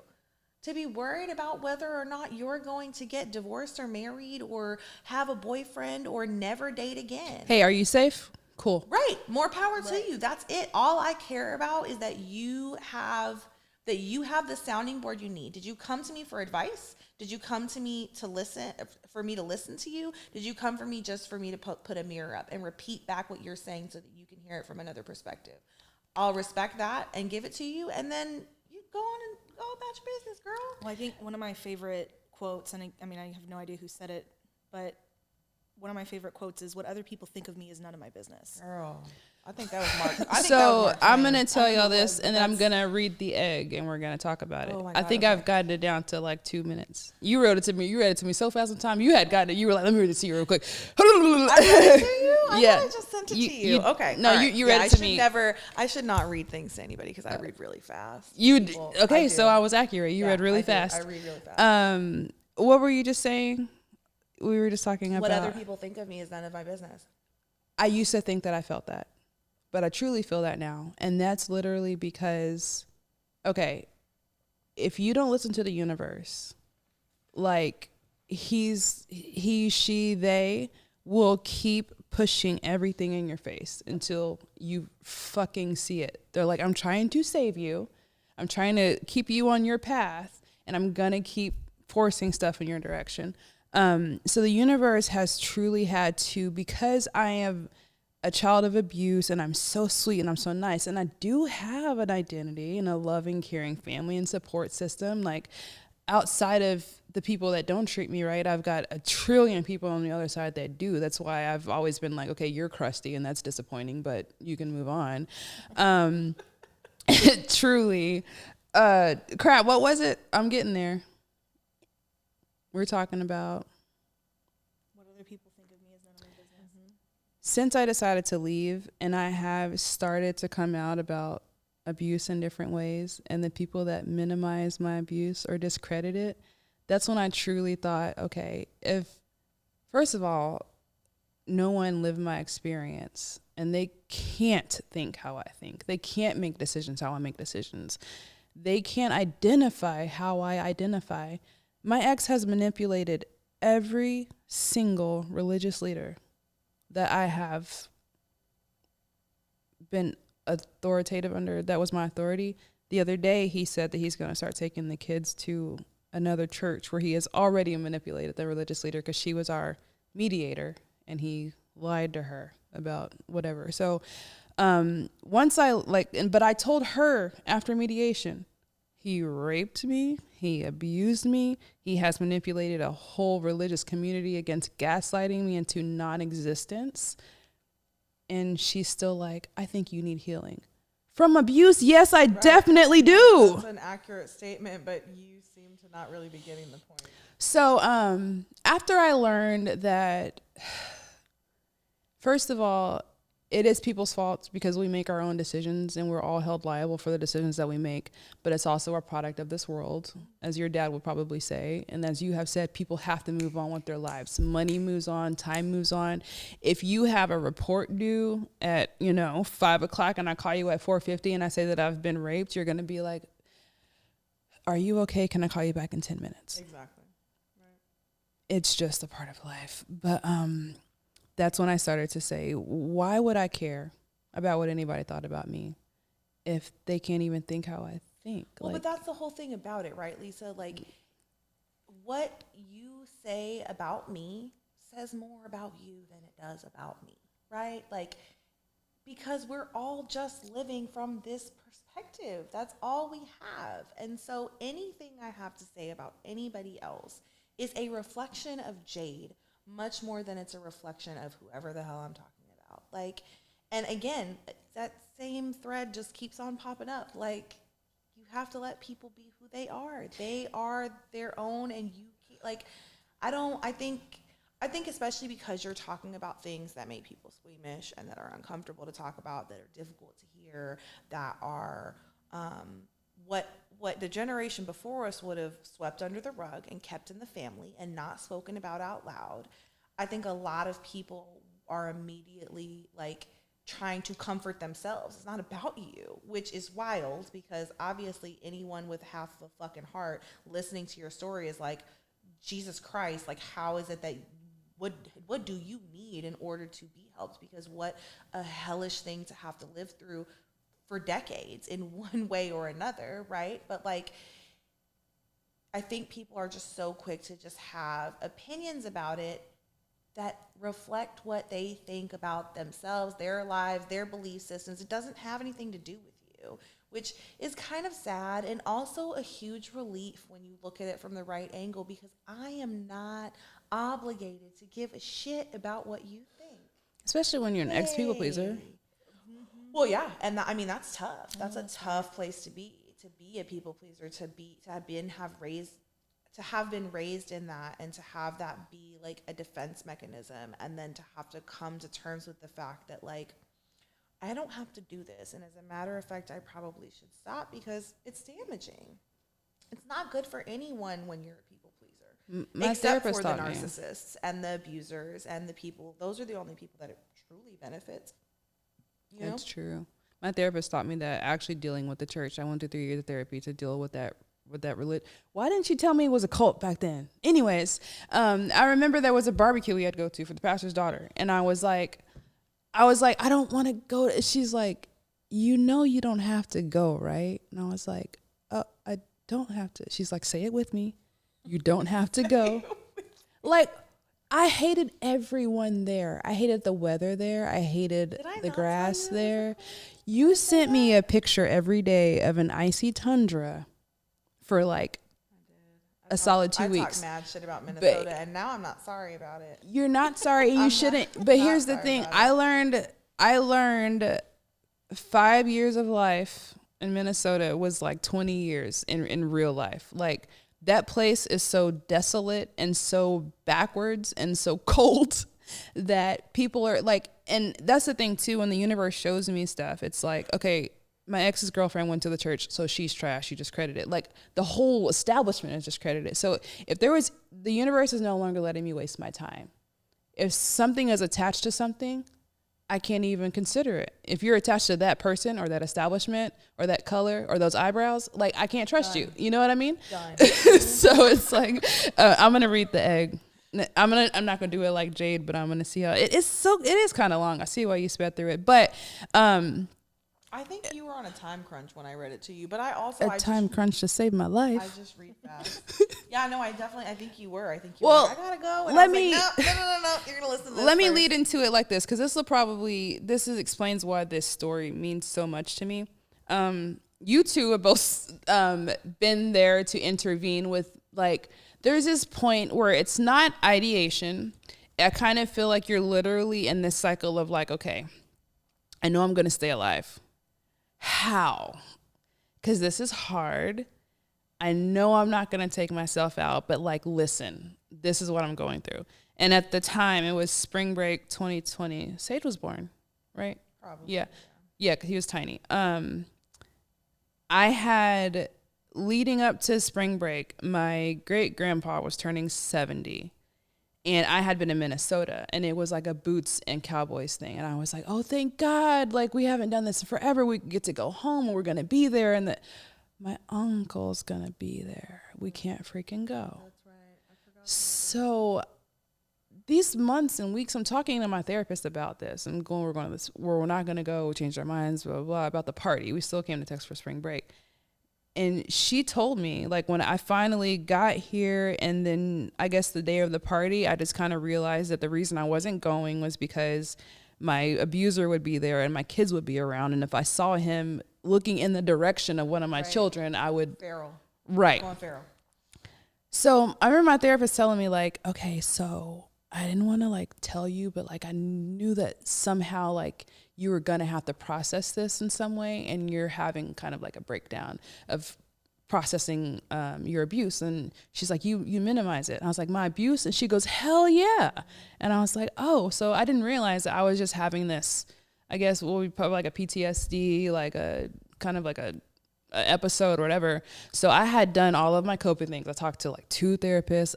To be worried about whether or not you're going to get divorced or married or have a boyfriend or never date again. Hey, are you safe? Cool. Right. More power to you. That's it. All I care about is that you have the sounding board you need. Did you come to me for advice? Did you come to me to listen, for me to listen to you? Did you come for me just for me to put a mirror up and repeat back what you're saying so that you can hear it from another perspective? I'll respect that and give it to you, and then you go on and go about your business, girl. Well, I think one of my favorite quotes, and I have no idea who said it, but one of my favorite quotes is, "What other people think of me is none of my business." Girl, I think that was Mark. So I'm going to tell y'all this, and then I'm going to read the egg, and we're going to talk about it. Oh my I God, think okay. I've gotten it down to like 2 minutes. You wrote it to me. You read it to me so fast on time. You had gotten it. You were like, let me read it to you real quick. I read it to you? I Yeah. thought I just sent it to you. Okay. No, all right. you read it to me. I should not read things to anybody because I read really fast. Okay, so I was accurate. You read really fast. I read really fast. What were you just saying? We were just talking about what other people think of me is none of my business. I used to think that I felt that, but I truly feel that now. And that's literally because, okay, if you don't listen to the universe, like he, she, they will keep pushing everything in your face until you fucking see it. They're like, I'm trying to save you. I'm trying to keep you on your path, and I'm going to keep forcing stuff in your direction. So the universe has truly had to, because I am a child of abuse and I'm so sweet and I'm so nice, and I do have an identity and a loving, caring family and support system. Like, outside of the people that don't treat me right, I've got a trillion people on the other side that do. That's why I've always been like, okay, you're crusty and that's disappointing, but you can move on. Truly. Crap, what was it? I'm getting there. We're talking about What other people think of me is none of my business. Mm-hmm. Since I decided to leave, and I have started to come out about abuse in different ways, and the people that minimize my abuse or discredit it, that's when I truly thought, okay, if, first of all, no one lived my experience, and they can't think how I think. They can't make decisions how I make decisions. They can't identify how I identify. My ex has manipulated every single religious leader that I have been authoritative under. That was my authority. The other day, he said that he's going to start taking the kids to another church where he has already manipulated the religious leader because she was our mediator, and he lied to her about whatever. So once but I told her after mediation, he raped me, he abused me, he has manipulated a whole religious community against gaslighting me into non-existence. And she's still like, I think you need healing. From abuse, yes, I definitely do. That's an accurate statement, but you seem to not really be getting the point. So after I learned that, first of all, it is people's fault because we make our own decisions and we're all held liable for the decisions that we make. But it's also a product of this world, as your dad would probably say. And as you have said, people have to move on with their lives. Money moves on, time moves on. If you have a report due at, 5 o'clock and I call you at 4:50 and I say that I've been raped, you're going to be like, are you okay? Can I call you back in 10 minutes? Exactly. Right. It's just a part of life. But that's when I started to say, why would I care about what anybody thought about me if they can't even think how I think? Well, but that's the whole thing about it, right, Lisa? Like, what you say about me says more about you than it does about me, right? Like, because we're all just living from this perspective. That's all we have. And so anything I have to say about anybody else is a reflection of Jade, much more than it's a reflection of whoever the hell I'm talking about. Like, and again, that same thread just keeps on popping up. Like, you have to let people be who they are. They are their own, and you can't, like, I think especially because you're talking about things that make people squeamish and that are uncomfortable to talk about, that are difficult to hear, that are what the generation before us would have swept under the rug and kept in the family and not spoken about out loud. I think a lot of people are immediately like trying to comfort themselves. It's not about you, which is wild because obviously anyone with half of a fucking heart listening to your story is like, Jesus Christ, like how is it that what do you need in order to be helped? Because what a hellish thing to have to live through for decades in one way or another, right? But like, I think people are just so quick to just have opinions about it that reflect what they think about themselves, their lives, their belief systems. It doesn't have anything to do with you, which is kind of sad and also a huge relief when you look at it from the right angle, because I am not obligated to give a shit about what you think. Especially when you're an ex-people pleaser. Well, yeah, and that's tough. That's a tough place to be a people pleaser, to have been raised in that, and to have that be like a defense mechanism, and then to have to come to terms with the fact that like, I don't have to do this, and as a matter of fact, I probably should stop because it's damaging. It's not good for anyone when you're a people pleaser, My except therapist for the taught me. narcissists and the abusers and the people. Those are the only people that it truly benefits. You know? That's true. My therapist taught me that actually dealing with the church. I went through 3 years of therapy to deal with that religion. Why didn't you tell me it was a cult back then? Anyways, I remember there was a barbecue we had to go to for the pastor's daughter, and I was like, I don't want to go. She's like, you don't have to go, right? And I was like, oh, I don't have to. She's like, say it with me. You don't have to go. Like, I hated everyone there. I hated the weather there. I hated the grass there. You sent me a picture every day of an icy tundra for like a solid 2 weeks. I talk mad shit about Minnesota, and now I'm not sorry about it. You're not sorry, and you shouldn't. But here's the thing: I learned 5 years of life in Minnesota was like 20 years in real life. Like, that place is so desolate and so backwards and so cold that people are like, and that's the thing too, when the universe shows me stuff, it's like, okay, my ex's girlfriend went to the church, so she's trash, you discredit it. Like, the whole establishment is discredited. So if the universe is no longer letting me waste my time. if something is attached to something, I can't even consider it. If you're attached to that person or that establishment or that color or those eyebrows, like I can't trust you. You know what I mean? So it's like, I'm going to read the egg. I'm not going to do it like Jade, but I'm going to see how it is kind of long. I see why you sped through it, but, I think you were on a time crunch when I read it to you, but I crunch to save my life. I just read fast. Yeah, no, I think you were. I think you Well, were. I gotta go. And let I was me. like, no. You're gonna listen to this. Let me first. lead into it like this, because explains why this story means so much to me. You two have both been there to intervene with, like, there's this point where it's not ideation. I kind of feel like you're literally in this cycle of like, okay, I know I'm gonna stay alive. How? Because this is hard. I know I'm not going to take myself out, but like, listen, this is what I'm going through. And at the time, it was spring break 2020. Sage was born, right? Probably. Yeah. Yeah, because he was tiny. I had, leading up to spring break, my great-grandpa was turning 70. And I had been in Minnesota, and it was like a boots and cowboys thing. And I was like, oh, thank God. Like, we haven't done this forever. We get to go home, and we're going to be there. And my uncle's going to be there. We can't freaking go. That's right. I forgot. So these months and weeks, I'm talking to my therapist about this. I'm going, we're going to this, where we're not going to go. We changed our minds, blah, blah, blah, about the party. We still came to Texas for spring break. And she told me, like, when I finally got here, and then I guess the day of the party, I just kind of realized that the reason I wasn't going was because my abuser would be there and my kids would be around. And if I saw him looking in the direction of one of my children, I would. Feral. Right. Going feral. So I remember my therapist telling me, like, okay, so I didn't want to, like, tell you, but, like, I knew that somehow, like, you were going to have to process this in some way, and you're having kind of like a breakdown of processing your abuse. And she's like, you minimize it. And I was like, my abuse? And she goes, hell yeah. And I was like, oh, so I didn't realize that I was just having this, I guess, what we probably like a PTSD, like a kind of like a episode or whatever. So I had done all of my coping things. I talked to like 2 therapists.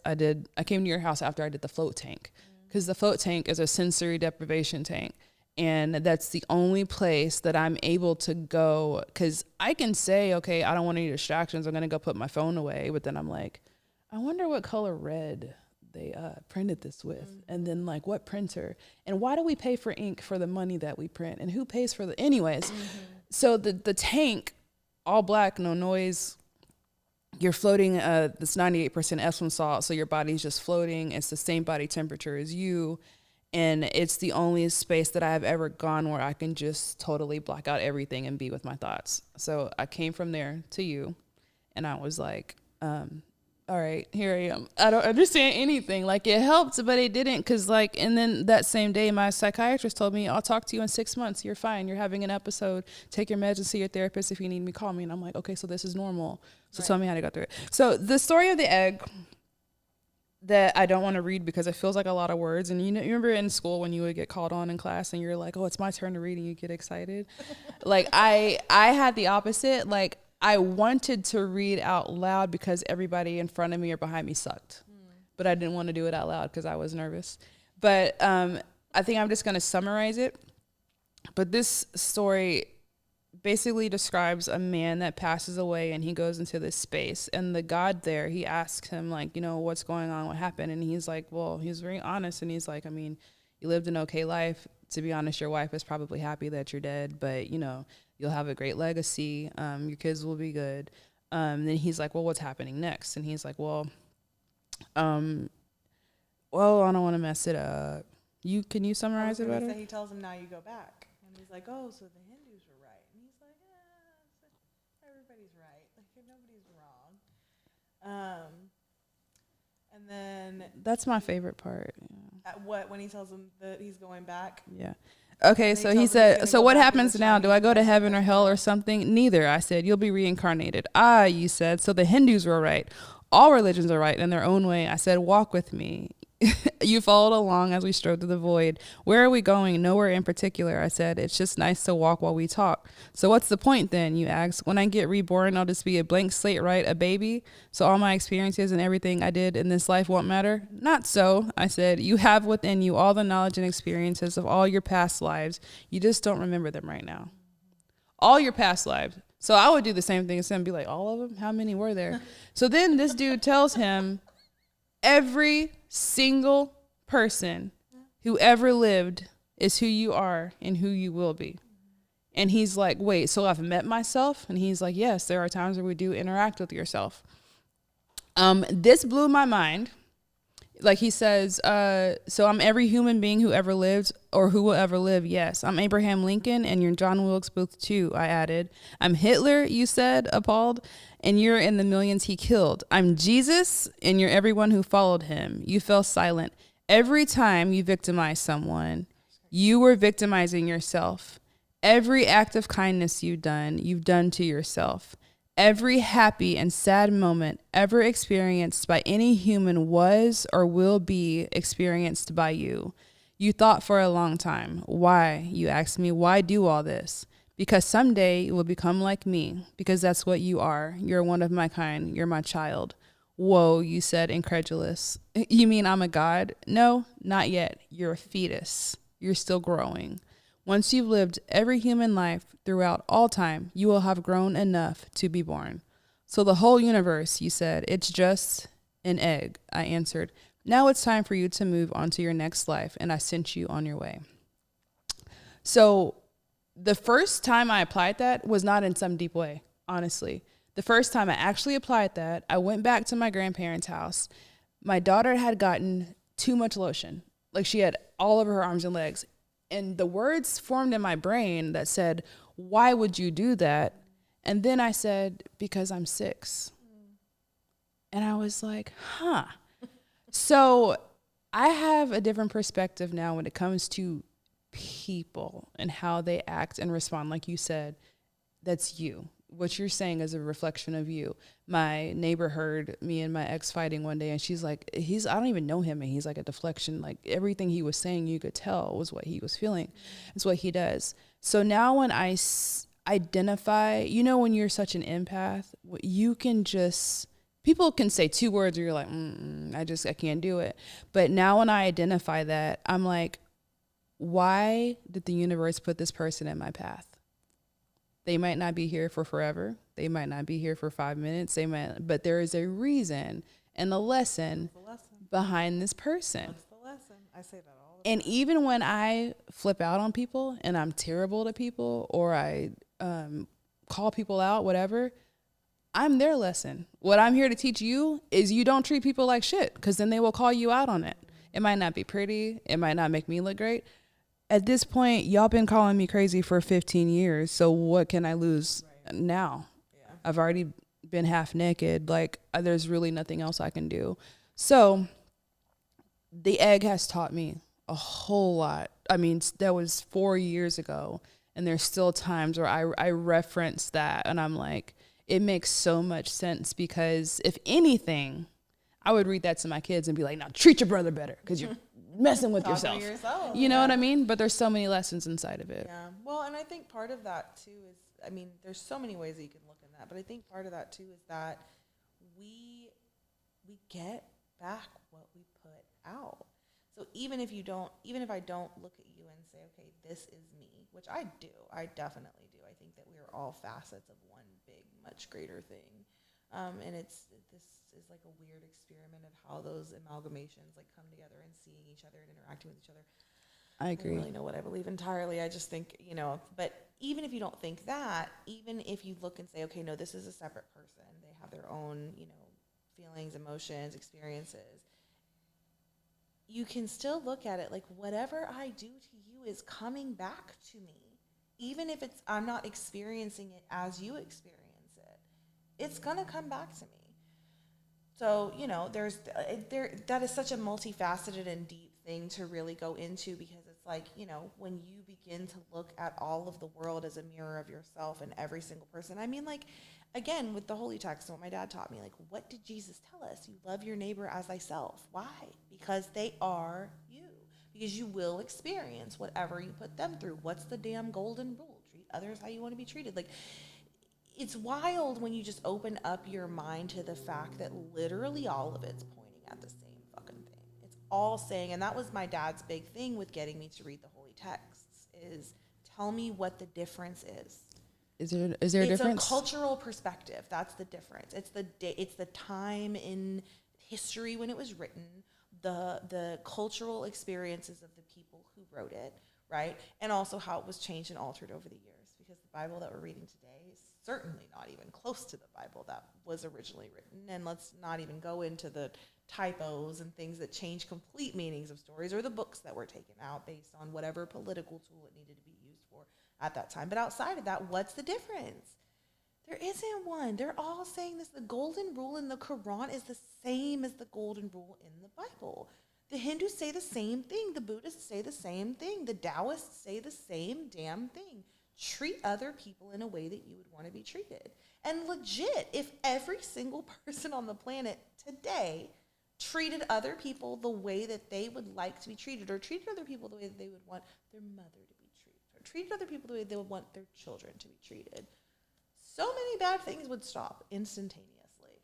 I came to your house after I did the float tank, because the float tank is a sensory deprivation tank. And that's the only place that I'm able to go, because I can say, okay, I don't want any distractions. I'm going to go put my phone away. But then I'm like, I wonder what color red they printed this with. Mm-hmm. And then, like, what printer? And why do we pay for ink for the money that we print? And who pays for the... Anyways, so the tank, all black, no noise. You're floating this 98% Epsom salt, so your body's just floating. It's the same body temperature as you. And it's the only space that I have ever gone where I can just totally block out everything and be with my thoughts. So I came from there to you, and I was like, all right, here I am. I don't understand anything. Like, it helped, but it didn't, because, like, and then that same day, my psychiatrist told me, I'll talk to you in 6 months. You're fine. You're having an episode. Take your meds and see your therapist. If you need me, call me. And I'm like, okay, so this is normal. So tell me how to go through it. So the story of the egg that I don't want to read because it feels like a lot of words. And you remember in school when you would get called on in class and you're like, oh, it's my turn to read, and you get excited. Like, I had the opposite. Like, I wanted to read out loud because everybody in front of me or behind me sucked. But I didn't want to do it out loud because I was nervous. But I think I'm just going to summarize it. But this story basically describes a man that passes away, and he goes into this space, and the God there, he asks him, like, you know, what's going on, what happened? And he's like, well, he's very honest, and he's like, I mean, you lived an okay life. To be honest, your wife is probably happy that you're dead, but, you know, you'll have a great legacy. Your kids will be good. Then he's like, well, what's happening next? And he's like, well, I don't want to mess it up. Can you summarize it better? So he tells him, now you go back. And he's like, oh, so the Hindus were right. And he's like, everybody's right. Like, nobody's wrong. And then... That's my favorite part. Yeah. When he tells him that he's going back? Yeah. Okay, so he said, so what happens now? Do I go to heaven or hell or something? Neither. I said, you'll be reincarnated. You said, so the Hindus were right. All religions are right in their own way. I said, walk with me. You followed along as we strode through the void. Where are we going? Nowhere in particular, I said. It's just nice to walk while we talk. So what's the point then, you asked? When I get reborn, I'll just be a blank slate, right? A baby? So all my experiences and everything I did in this life won't matter? Not so, I said. You have within you all the knowledge and experiences of all your past lives. You just don't remember them right now. All your past lives. So I would do the same thing as him, be like, all of them? How many were there? So then this dude tells him, every single person who ever lived is who you are and who you will be. And he's like, wait, so I've met myself? And he's like, yes, there are times where we do interact with yourself. This blew my mind. Like he says, so I'm every human being who ever lived or who will ever live. Yes, I'm Abraham Lincoln and you're John Wilkes Booth too, I added. I'm Hitler, you said, appalled, and you're in the millions he killed. I'm Jesus and you're everyone who followed him. You fell silent. Every time you victimized someone, you were victimizing yourself. Every act of kindness you've done to yourself. Every happy and sad moment ever experienced by any human was or will be experienced by you. You thought for a long time. Why? You asked me, why do all this? Because someday you will become like me, because that's what you are. You're one of my kind. You're my child. Whoa, you said, incredulous. You mean I'm a god? No, not yet. You're a fetus. You're still growing. Once you've lived every human life throughout all time, you will have grown enough to be born. So the whole universe, you said, it's just an egg, I answered. Now it's time for you to move on to your next life, and I sent you on your way. So the first time I applied that was not in some deep way, honestly. The first time I actually applied that, I went back to my grandparents' house. My daughter had gotten too much lotion. Like she had all over her arms and legs. And the words formed in my brain that said, why would you do that? And then I said, because I'm 6. And I was like, huh. So I have a different perspective now when it comes to people and how they act and respond. Like you said, that's you. What you're saying is a reflection of you. My neighbor heard me and my ex fighting one day, and she's like, I don't even know him, and he's like a deflection. Like everything he was saying, you could tell was what he was feeling. It's what he does. So now when I identify, when you're such an empath, you can just, people can say 2 words or you're like, I can't do it. But now when I identify that, I'm like, why did the universe put this person in my path? They might not be here for forever. They might not be here for 5 minutes. But there is a reason and a lesson behind this person. That's the lesson. I say that all the time. And even when I flip out on people and I'm terrible to people or I call people out, whatever, I'm their lesson. What I'm here to teach you is you don't treat people like shit, because then they will call you out on it. It might not be pretty. It might not make me look great. At this point, y'all been calling me crazy for 15 years. So what can I lose now? Yeah. I've already been half naked. Like there's really nothing else I can do. So the egg has taught me a whole lot. I mean, that was 4 years ago. And there's still times where I reference that and I'm like, it makes so much sense, because if anything, I would read that to my kids and be like, now treat your brother better because you're messing with yourself. You know what I mean? But there's so many lessons inside of it. Yeah. Well, and I think part of that too is, there's so many ways that you can look in that, but I think part of that too is that we get back what we put out. So even if I don't look at you and say, okay, this is me, which I do, I definitely do. I think that we are all facets of one big, much greater thing. And this is like a weird experiment of how those amalgamations like come together and seeing each other and interacting with each other. I agree. I don't really know what I believe entirely. I just think, but even if you don't think that, even if you look and say, okay, no, this is a separate person. They have their own, feelings, emotions, experiences. You can still look at it like whatever I do to you is coming back to me. Even if I'm not experiencing it as you experience it, it's going to come back to me. So, that is such a multifaceted and deep thing to really go into, because it's like, you know, when you begin to look at all of the world as a mirror of yourself and every single person. I mean, like, again, with the holy text, what my dad taught me, like, what did Jesus tell us? You love your neighbor as thyself. Why? Because they are you. Because you will experience whatever you put them through. What's the damn golden rule? Treat others how you want to be treated. Like, it's wild when you just open up your mind to the fact that literally all of it's pointing at the same fucking thing. It's all saying, and that was my dad's big thing with getting me to read the holy texts, is tell me what the difference is. Is there a difference? It's a cultural perspective. That's the difference. It's the time in history when it was written, the cultural experiences of the people who wrote it, right? And also how it was changed and altered over the years, because the Bible that we're reading today is certainly not even close to the Bible that was originally written. And let's not even go into the typos and things that change complete meanings of stories, or the books that were taken out based on whatever political tool it needed to be used for at that time. But outside of that, what's the difference? There isn't one. They're all saying this. The golden rule in the Quran is the same as the golden rule in the Bible. The Hindus say the same thing. The Buddhists say the same thing. The Taoists say the same damn thing. Treat other people in a way that you would want to be treated. And legit, if every single person on the planet today treated other people the way that they would like to be treated, or treated other people the way that they would want their mother to be treated, or treated other people the way they would want their children to be treated, so many bad things would stop instantaneously.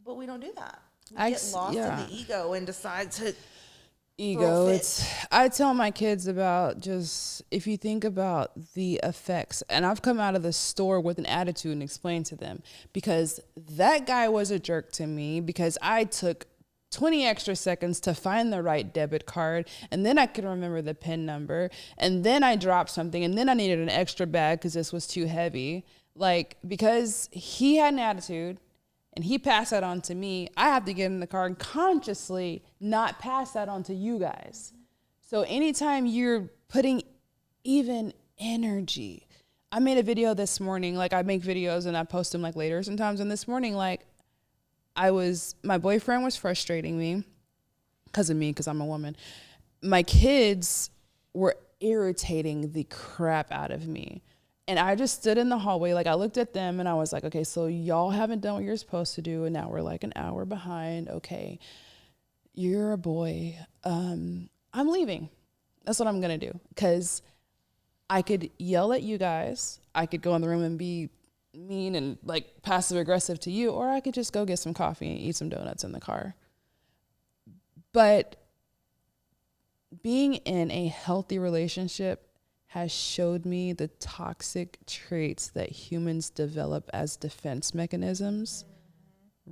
But we don't do that. We get lost in the ego and decide to I tell my kids about, just if you think about the effects, and I've come out of the store with an attitude and explained to them, because that guy was a jerk to me because I took 20 extra seconds to find the right debit card, and then I could remember the PIN number, and then I dropped something, and then I needed an extra bag because this was too heavy. Like, because he had an attitude and he passed that on to me, I have to get in the car and consciously not pass that on to you guys. So anytime you're putting even energy, I made a video this morning, like I make videos and I post them like later sometimes, and this morning, like, my boyfriend was frustrating me because of me, because I'm a woman. My kids were irritating the crap out of me. And I just stood in the hallway, like I looked at them and I was like, okay, so y'all haven't done what you're supposed to do, and now we're like an hour behind. Okay, you're a boy. I'm leaving. That's what I'm going to do. Because I could yell at you guys. I could go in the room and be mean and like passive aggressive to you, or I could just go get some coffee and eat some donuts in the car. But being in a healthy relationship has showed me the toxic traits that humans develop as defense mechanisms,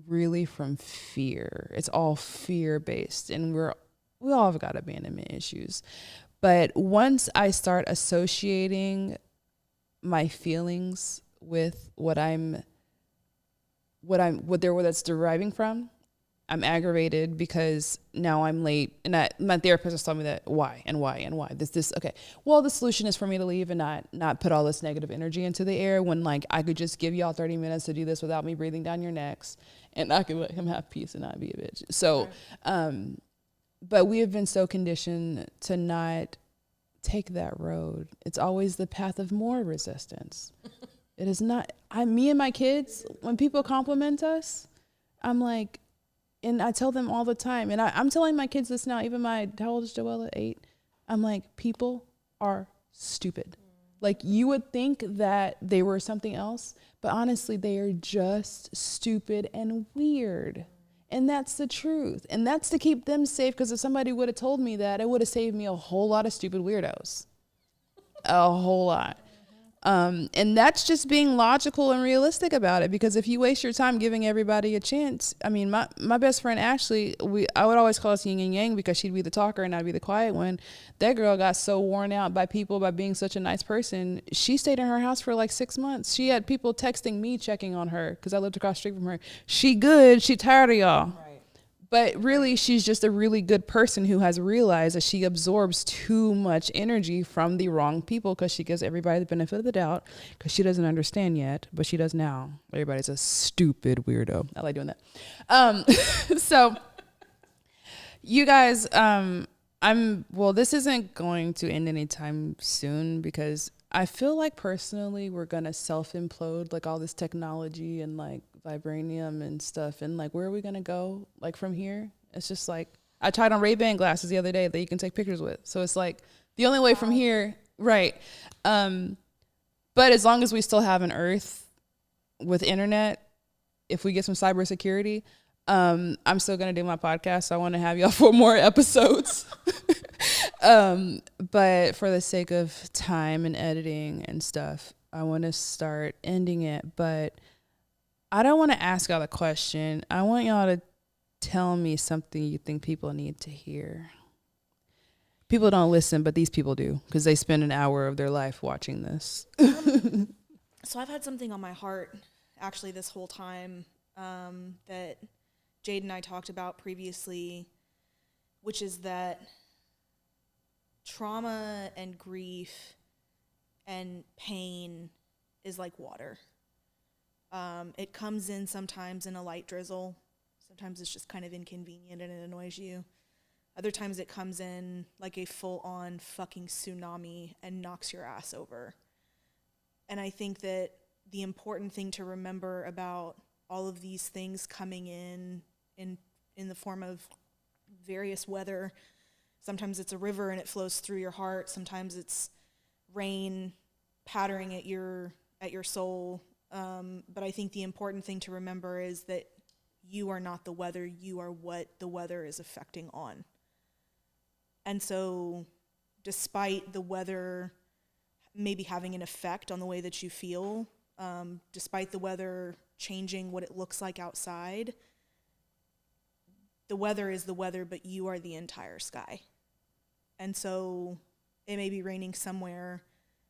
really from fear. It's all fear-based, and we all have got abandonment issues. But once I start associating my feelings with what that's deriving from, I'm aggravated because now I'm late, and my therapist has told me that why. This okay. Well, the solution is for me to leave and not put all this negative energy into the air, when like I could just give y'all 30 minutes to do this without me breathing down your necks, and I could let him have peace and not be a bitch. So, but we have been so conditioned to not take that road. It's always the path of more resistance. It is not. Me and my kids, when people compliment us, I'm like. And I tell them all the time, and I'm telling my kids this now, even how old is Joella? 8? I'm like, people are stupid. Like, you would think that they were something else, but honestly, they are just stupid and weird. And that's the truth. And that's to keep them safe, because if somebody would have told me that, it would have saved me a whole lot of stupid weirdos. A whole lot. And that's just being logical and realistic about it, because if you waste your time giving everybody a chance, I mean, my best friend, Ashley, I would always call us yin and yang, because she'd be the talker and I'd be the quiet one. That girl got so worn out by people, by being such a nice person. She stayed in her house for like 6 months. She had people texting me, checking on her, because I lived across the street from her. She good. She tired of y'all. Right. But really, she's just a really good person who has realized that she absorbs too much energy from the wrong people, because she gives everybody the benefit of the doubt, because she doesn't understand yet, but she does now. Everybody's a stupid weirdo. I like doing that. So you guys, This isn't going to end anytime soon because I feel like personally we're going to self-implode like all this technology and like vibranium and stuff. And like, where are we going to go like from here? It's just like, I tried on Ray-Ban glasses the other day that you can take pictures with. So it's like the only way from here. Right. But as long as we still have an Earth with internet, if we get some cybersecurity, I'm still going to do my podcast. So I want to have y'all for more episodes. But for the sake of time and editing and stuff, I want to start ending it. But I don't want to ask y'all the question. I want y'all to tell me something you think people need to hear. People don't listen, but these people do because they spend an hour of their life watching this. So I've had something on my heart actually this whole time that Jade and I talked about previously, which is that trauma and grief and pain is like water. It comes in sometimes in a light drizzle. Sometimes it's just kind of inconvenient and it annoys you. Other times it comes in like a full-on fucking tsunami and knocks your ass over. And I think that the important thing to remember about all of these things coming in the form of various weather, sometimes it's a river and it flows through your heart, sometimes it's rain pattering at your soul. But I think the important thing to remember is that you are not the weather, you are what the weather is affecting on. And so despite the weather maybe having an effect on the way that you feel, despite the weather changing what it looks like outside, the weather is the weather, but you are the entire sky. And so it may be raining somewhere,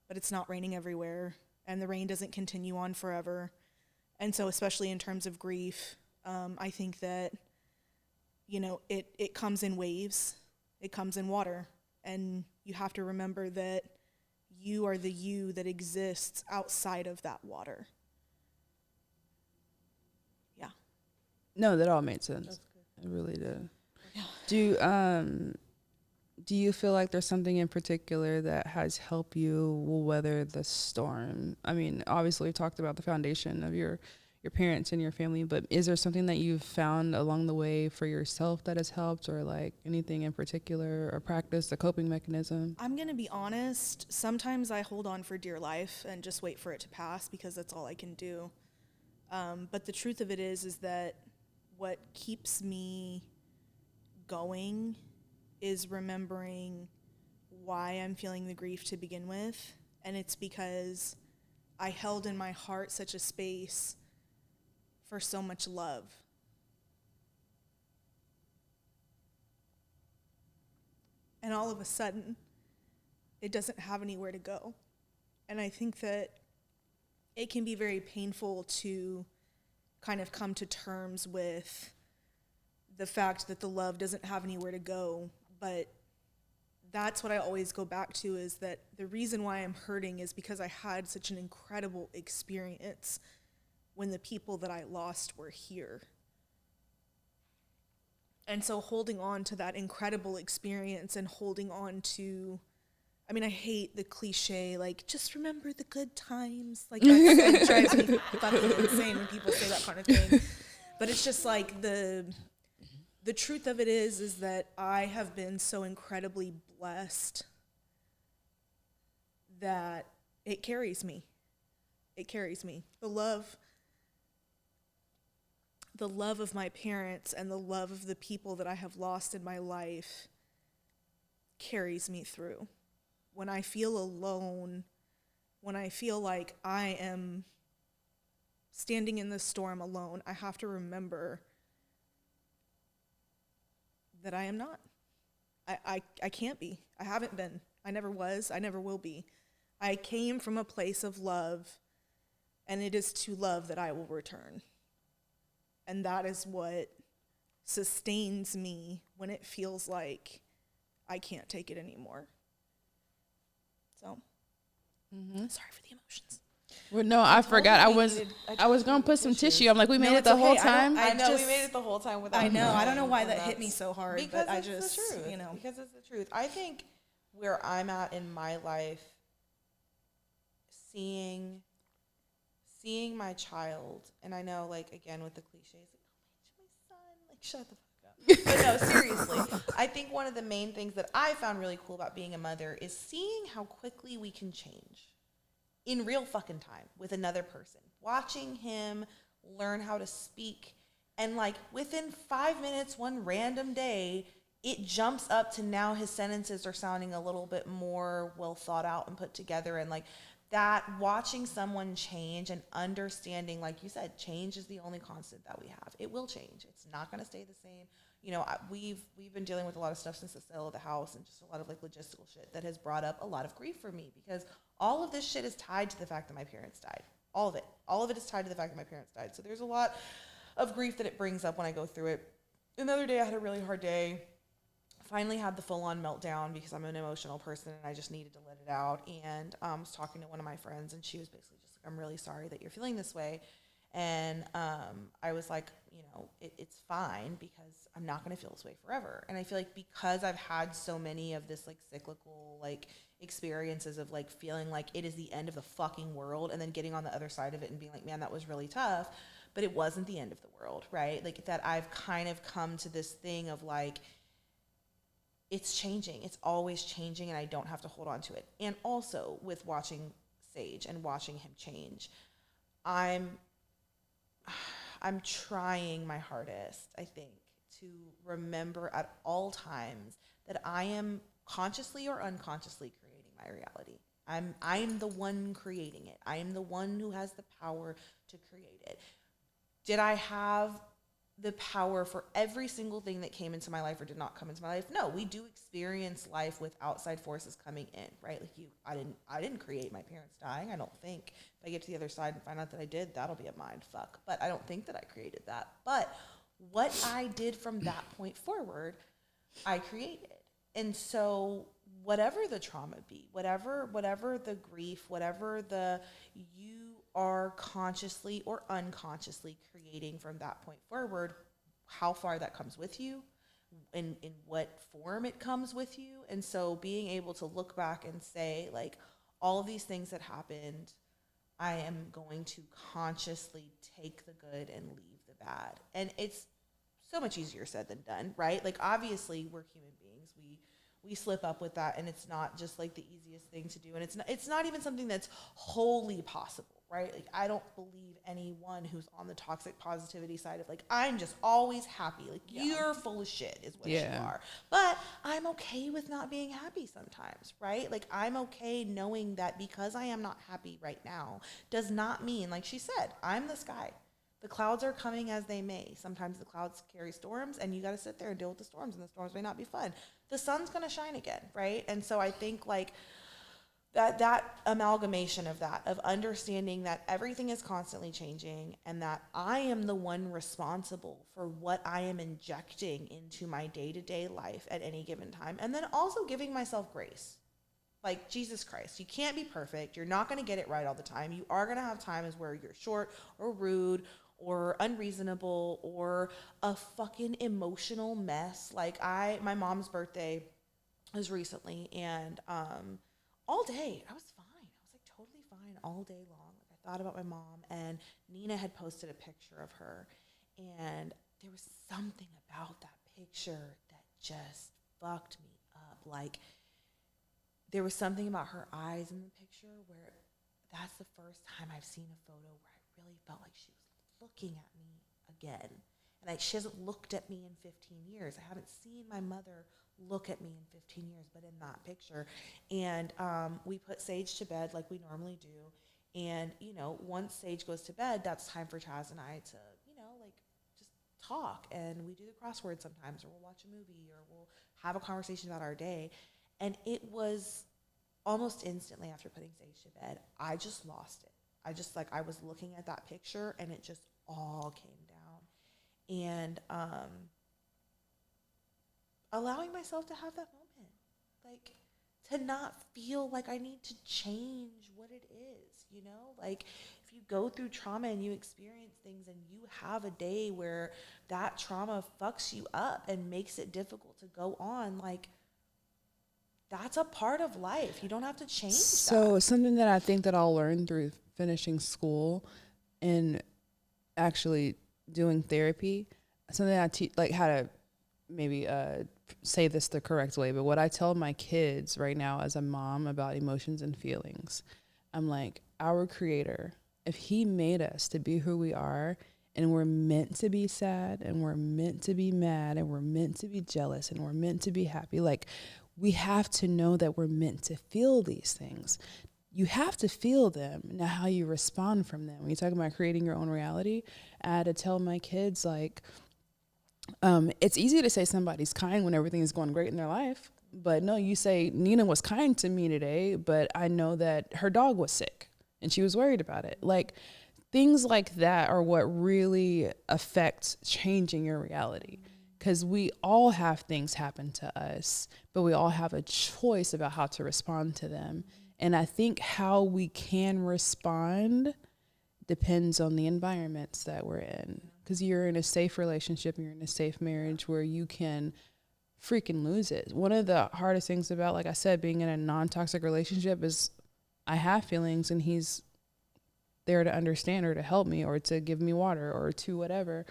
but it's not raining everywhere, and the rain doesn't continue on forever. And so especially in terms of grief, I think that, it comes in waves, it comes in water, and you have to remember that you are the you that exists outside of that water. Yeah. No, that all made sense. It really did. Yeah. Do you feel like there's something in particular that has helped you weather the storm? I mean, obviously we've talked about the foundation of your parents and your family, but is there something that you've found along the way for yourself that has helped, or like anything in particular, or practice, a coping mechanism? I'm going to be honest. Sometimes I hold on for dear life and just wait for it to pass because that's all I can do. But the truth of it is that what keeps me going is remembering why I'm feeling the grief to begin with. And it's because I held in my heart such a space for so much love. And all of a sudden, it doesn't have anywhere to go. And I think that it can be very painful to kind of come to terms with the fact that the love doesn't have anywhere to go. But that's what I always go back to, is that the reason why I'm hurting is because I had such an incredible experience when the people that I lost were here. And so holding on to that incredible experience and holding on to, I mean, I hate the cliche, like, just remember the good times. Like, that drives me fucking insane when people say that kind of thing. But it's just like the truth of it is that I have been so incredibly blessed that it carries me. It carries me. The love of my parents and the love of the people that I have lost in my life carries me through. When I feel alone, when I feel like I am standing in the storm alone, I have to remember that I am not. I can't be. I haven't been. I never was. I never will be. I came from a place of love, and it is to love that I will return. And that is what sustains me when it feels like I can't take it anymore. So, sorry for the emotions. Well, no, I forgot. I was told gonna you put some tissues. tissue. I'm like, we made No, it it's the whole okay. time. I know just- we made it the whole time without. I know. I don't know knowing, why and that hit me that's- so hard, because but I it's just, the truth. you know. Because it's the truth. I think where I'm at in my life, seeing my child, and I know, like, again with the cliches, like, oh my son, like, shut the fuck up. But no, seriously, I think one of the main things that I found really cool about being a mother is seeing how quickly we can change in real fucking time with another person. Watching him learn how to speak, and like within 5 minutes, one random day, it jumps up to now his sentences are sounding a little bit more well thought out and put together. And like that, watching someone change and understanding, like you said, change is the only constant that we have. It will change. It's not going to stay the same. You know, we've been dealing with a lot of stuff since the sale of the house, and just a lot of like logistical shit that has brought up a lot of grief for me, because all of this shit is tied to the fact that my parents died. All of it is tied to the fact that my parents died. So there's a lot of grief that it brings up when I go through it. Another day I had a really hard day. Finally had the full-on meltdown because I'm an emotional person and I just needed to let it out. And I was talking to one of my friends, and she was basically just like, I'm really sorry that you're feeling this way. And I was like, you know, it's fine, because I'm not going to feel this way forever. And I feel like because I've had so many of this like cyclical like experiences of like feeling like it is the end of the fucking world, and then getting on the other side of it and being like, man, that was really tough, but it wasn't the end of the world, right? Like that I've kind of come to this thing of like, it's changing. It's always changing, and I don't have to hold on to it. And also with watching Sage and watching him change, I'm trying my hardest, I think, to remember at all times that I am consciously or unconsciously creating my reality. I'm the one creating it. I am the one who has the power to create it. Did I have the power for every single thing that came into my life or did not come into my life? No, we do experience life with outside forces coming in, right? Like I didn't create my parents dying. I don't think. If I get to the other side and find out that I did, that'll be a mind fuck. But I don't think that I created that. But what I did from that point forward, I created. And so whatever the trauma be, whatever the grief, whatever you are consciously or unconsciously creating from that point forward, how far that comes with you, in what form it comes with you. And so being able to look back and say, like, all of these things that happened, I am going to consciously take the good and leave the bad. And it's so much easier said than done, right? Like, obviously we're human beings. We slip up with that, and it's not just like the easiest thing to do, and it's not even something that's wholly possible, right? Like, I don't believe anyone who's on the toxic positivity side of like, I'm just always happy. Like, you're full of shit is what you are. But I'm okay with not being happy sometimes, right? Like, I'm okay knowing that because I am not happy right now does not mean, like she said, I'm the sky. The clouds are coming as they may. Sometimes the clouds carry storms, and you got to sit there and deal with the storms, and the storms may not be fun. The sun's going to shine again, right? And so I think like that amalgamation of that, of understanding that everything is constantly changing, and that I am the one responsible for what I am injecting into my day-to-day life at any given time. And then also giving myself grace. Like, Jesus Christ, you can't be perfect. You're not going to get it right all the time. You are going to have times where you're short or rude or unreasonable or a fucking emotional mess. Like, my mom's birthday was recently, and all day I was fine. I was like totally fine all day long. Like, I thought about my mom, and Nina had posted a picture of her, and there was something about that picture that just fucked me up. Like, there was something about her eyes in the picture where that's the first time I've seen a photo where I really felt like she was looking at me again. And she hasn't looked at me in 15 years. I haven't seen my mother look at me in 15 years, but in that picture. And we put Sage to bed like we normally do. And, you know, once Sage goes to bed, that's time for Chaz and I to, you know, like, just talk. And we do the crossword sometimes, or we'll watch a movie, or we'll have a conversation about our day. And it was almost instantly after putting Sage to bed, I just lost it. I was looking at that picture, and it just all came down. And allowing myself to have that moment, like, to not feel like I need to change what it is, you know? Like, if you go through trauma and you experience things and you have a day where that trauma fucks you up and makes it difficult to go on, like, that's a part of life. You don't have to change that. So something that I think that I'll learn through finishing school and actually doing therapy, something I teach, like how to maybe say this the correct way, but what I tell my kids right now as a mom about emotions and feelings, I'm like, our creator, if he made us to be who we are, and we're meant to be sad, and we're meant to be mad, and we're meant to be jealous, and we're meant to be happy, like, we have to know that we're meant to feel these things. You have to feel them. Now, how you respond from them. When you talk about creating your own reality, I had to tell my kids, like, it's easy to say somebody's kind when everything is going great in their life. But no, you say, Nina was kind to me today, but I know that her dog was sick and she was worried about it. Like, things like that are what really affect changing your reality. Because we all have things happen to us, but we all have a choice about how to respond to them. And I think how we can respond depends on the environments that we're in. Because you're in a safe relationship, you're in a safe marriage where you can freaking lose it. One of the hardest things about, like I said, being in a non-toxic relationship is I have feelings and he's there to understand or to help me or to give me water or to whatever.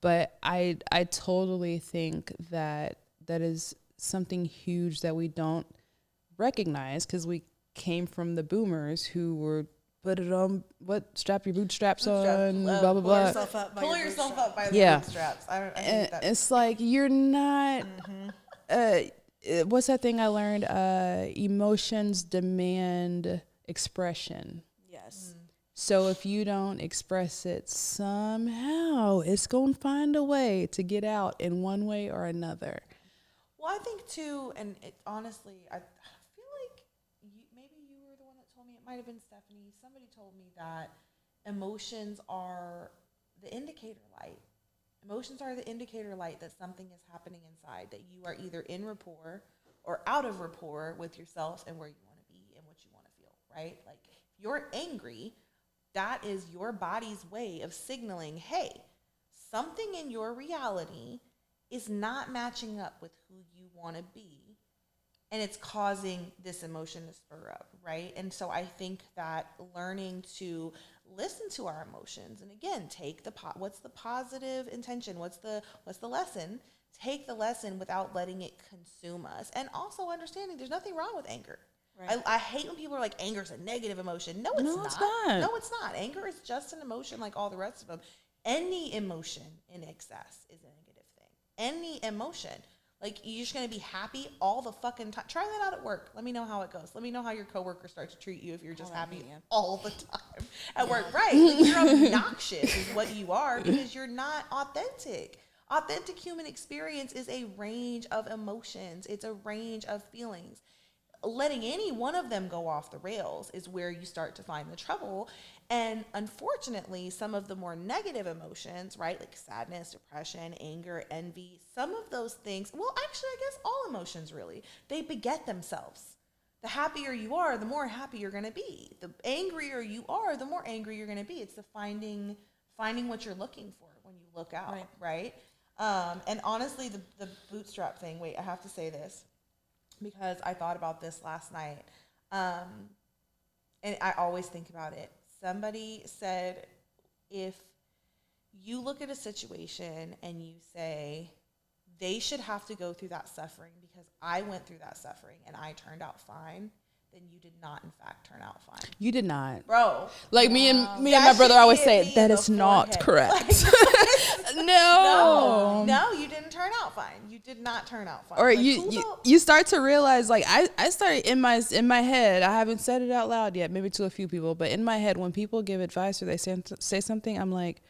But I totally think that that is something huge that we don't recognize because we came from the boomers who were put it on, strap your bootstraps on, blah, blah, blah. Pull yourself up by the bootstraps. I hate that. It's like you're not, what's that thing I learned? Emotions demand expression. Yes. So if you don't express it somehow, it's going to find a way to get out in one way or another. Well, I think too, and honestly, I feel like maybe you were the one that told me, it might have been Stephanie, somebody told me that emotions are the indicator light. Emotions are the indicator light that something is happening inside, that you are either in rapport or out of rapport with yourself and where you want to be and what you want to feel, right? Like, if you're angry, that is your body's way of signaling, hey, something in your reality is not matching up with who you want to be, and it's causing this emotion to spur up, right? And so I think that learning to listen to our emotions, and again, take what's the positive intention, what's the lesson, take the lesson without letting it consume us, and also understanding there's nothing wrong with anger. Right. I hate when people are like, anger is a negative emotion. No, it's not. No, it's not. Anger is just an emotion like all the rest of them. Any emotion in excess is a negative thing. Any emotion. Like, you're just going to be happy all the fucking time. Try that out at work. Let me know how it goes. Let me know how your coworkers start to treat you if you're just happy all the time at work. Right. Like, you're obnoxious is what you are because you're not authentic. Authentic human experience is a range of emotions. It's a range of feelings. Letting any one of them go off the rails is where you start to find the trouble. And unfortunately, some of the more negative emotions, right, like sadness, depression, anger, envy, some of those things, well, actually, I guess all emotions really, they beget themselves. The happier you are, the more happy you're going to be. The angrier you are, the more angry you're going to be. It's the finding what you're looking for when you look out, right? And honestly, the bootstrap thing, wait, I have to say this, because I thought about this last night, and I always think about it. Somebody said, if you look at a situation and you say, they should have to go through that suffering because I went through that suffering and I turned out fine, then you did not, in fact, turn out fine. You did not. Bro. Like, me and my brother always say, that is not correct. No, you didn't turn out fine. You did not turn out fine. Or like, you start to realize, like, I started in my head, I haven't said it out loud yet, maybe to a few people, but in my head, when people give advice or they say something, I'm like,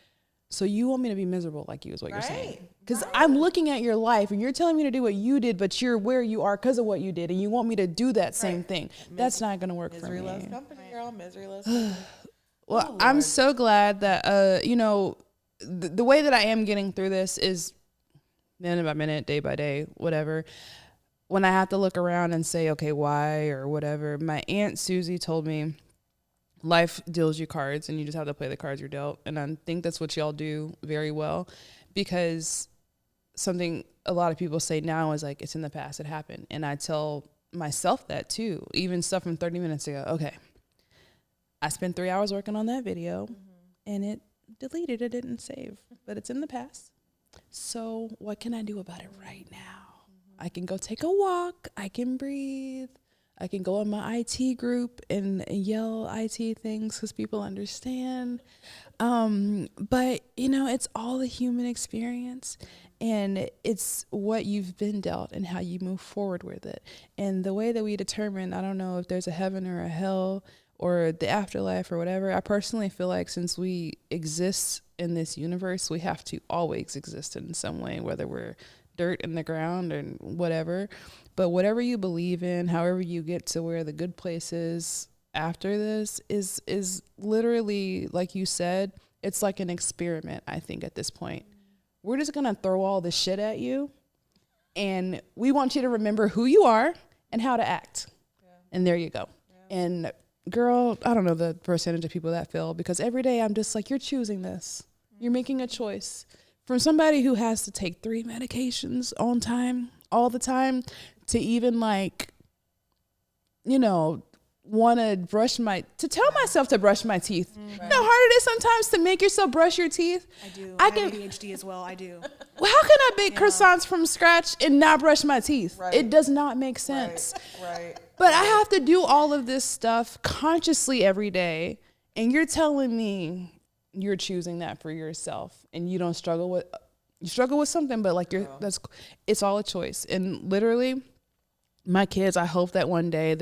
so you want me to be miserable like you is what you're saying. Because I'm looking at your life and you're telling me to do what you did, but you're where you are because of what you did, and you want me to do that same thing. That's not going to work for me. Misery loves company, girl. Misery loves Well, I'm so glad that, the way that I am getting through this is minute by minute, day by day, whatever. When I have to look around and say, okay, why or whatever, my Aunt Susie told me life deals you cards and you just have to play the cards you're dealt. And I think that's what y'all do very well, because something a lot of people say now is like, it's in the past, it happened. And I tell myself that too, even stuff from 30 minutes ago. Okay, I spent 3 hours working on that video and it deleted, it didn't save, but it's in the past. So what can I do about it right now? I can go take a walk, I can breathe, I can go in my IT group and yell IT things because people understand. But, you know, it's all the human experience, and it's what you've been dealt and how you move forward with it. And the way that we determine, I don't know if there's a heaven or a hell or the afterlife or whatever. I personally feel like since we exist in this universe, we have to always exist in some way, whether we're dirt in the ground or whatever. But whatever you believe in, however you get to where the good place is after this is literally, like you said, it's like an experiment. I think at this point, we're just going to throw all this shit at you, and we want you to remember who you are and how to act. Yeah. And there you go. Yeah. And girl, I don't know the percentage of people that feel, because every day I'm just like, you're choosing this. You're making a choice. From somebody who has to take 3 medications on time, all the time, to even like, you know, to tell myself to brush my teeth. Right. You know how hard it is sometimes to make yourself brush your teeth? I do. I have ADHD as well. I do. Well, how can I bake croissants from scratch and not brush my teeth? Right. It does not make sense. Right. But I have to do all of this stuff consciously every day. And you're telling me you're choosing that for yourself, and you don't struggle with something, but like it's all a choice. And literally my kids, I hope that one day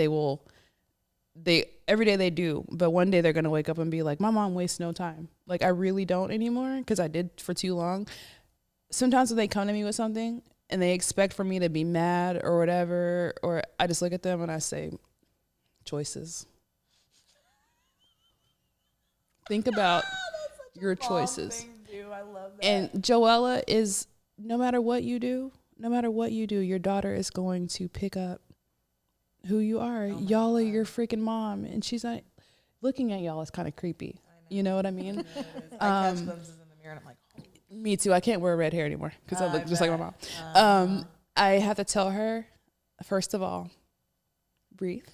every day they do, but one day they're going to wake up and be like, my mom wastes no time. Like, I really don't anymore, because I did for too long. Sometimes when they come to me with something and they expect for me to be mad or whatever, or I just look at them and I say, choices. Think about your choices. I love that. And Joella is, no matter what you do, your daughter is going to pick up who you are. Y'all are your freaking mom, and she's not looking at y'all. Is kind of creepy. You know what I mean? I catch glimpses in the mirror and I'm like, oh. Me too. I can't wear red hair anymore because I look just like my mom. I have to tell her, first of all, breathe.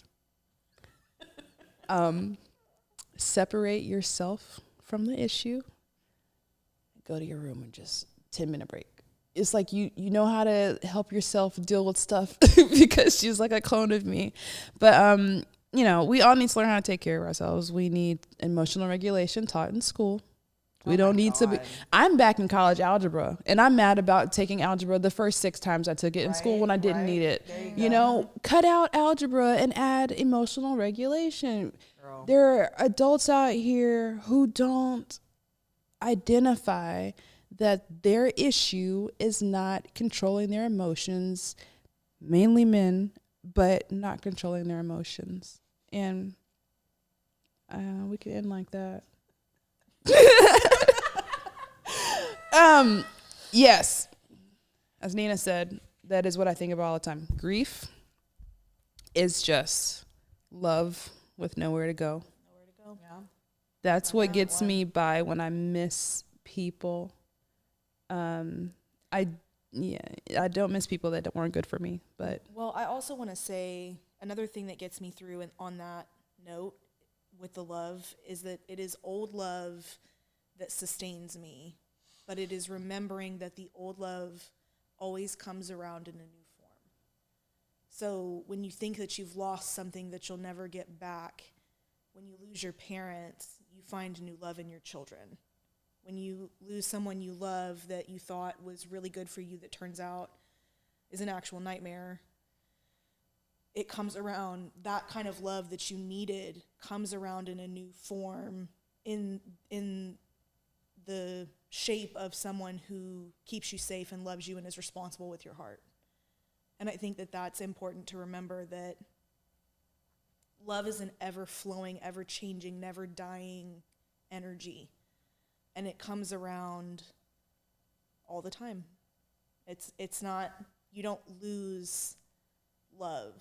Separate yourself from the issue. Go to your room and just 10-minute break. It's like you know how to help yourself deal with stuff because she's like a clone of me. But, you know, we all need to learn how to take care of ourselves. We need emotional regulation taught in school. We don't need to be. I'm back in college algebra, and I'm mad about taking algebra the first 6 times I took it in school when I didn't need it. You know, cut out algebra and add emotional regulation. Girl. There are adults out here who don't identify that their issue is not controlling their emotions, mainly men, but not controlling their emotions. And we can end like that. Yes, as Nina said, that is what I think about all the time. Grief is just love with nowhere to go. Yeah. That's what gets me by when I miss people. I don't miss people that weren't good for me, but. Well, I also want to say another thing that gets me through, and on that note with the love, is that it is old love that sustains me, but it is remembering that the old love always comes around in a new form. So when you think that you've lost something that you'll never get back, when you lose your parents, you find new love in your children. When you lose someone you love that you thought was really good for you that turns out is an actual nightmare, it comes around, that kind of love that you needed comes around in a new form, in the shape of someone who keeps you safe and loves you and is responsible with your heart. And I think that that's important to remember, that love is an ever-flowing, ever-changing, never-dying energy. And it comes around all the time. It's not, you don't lose love.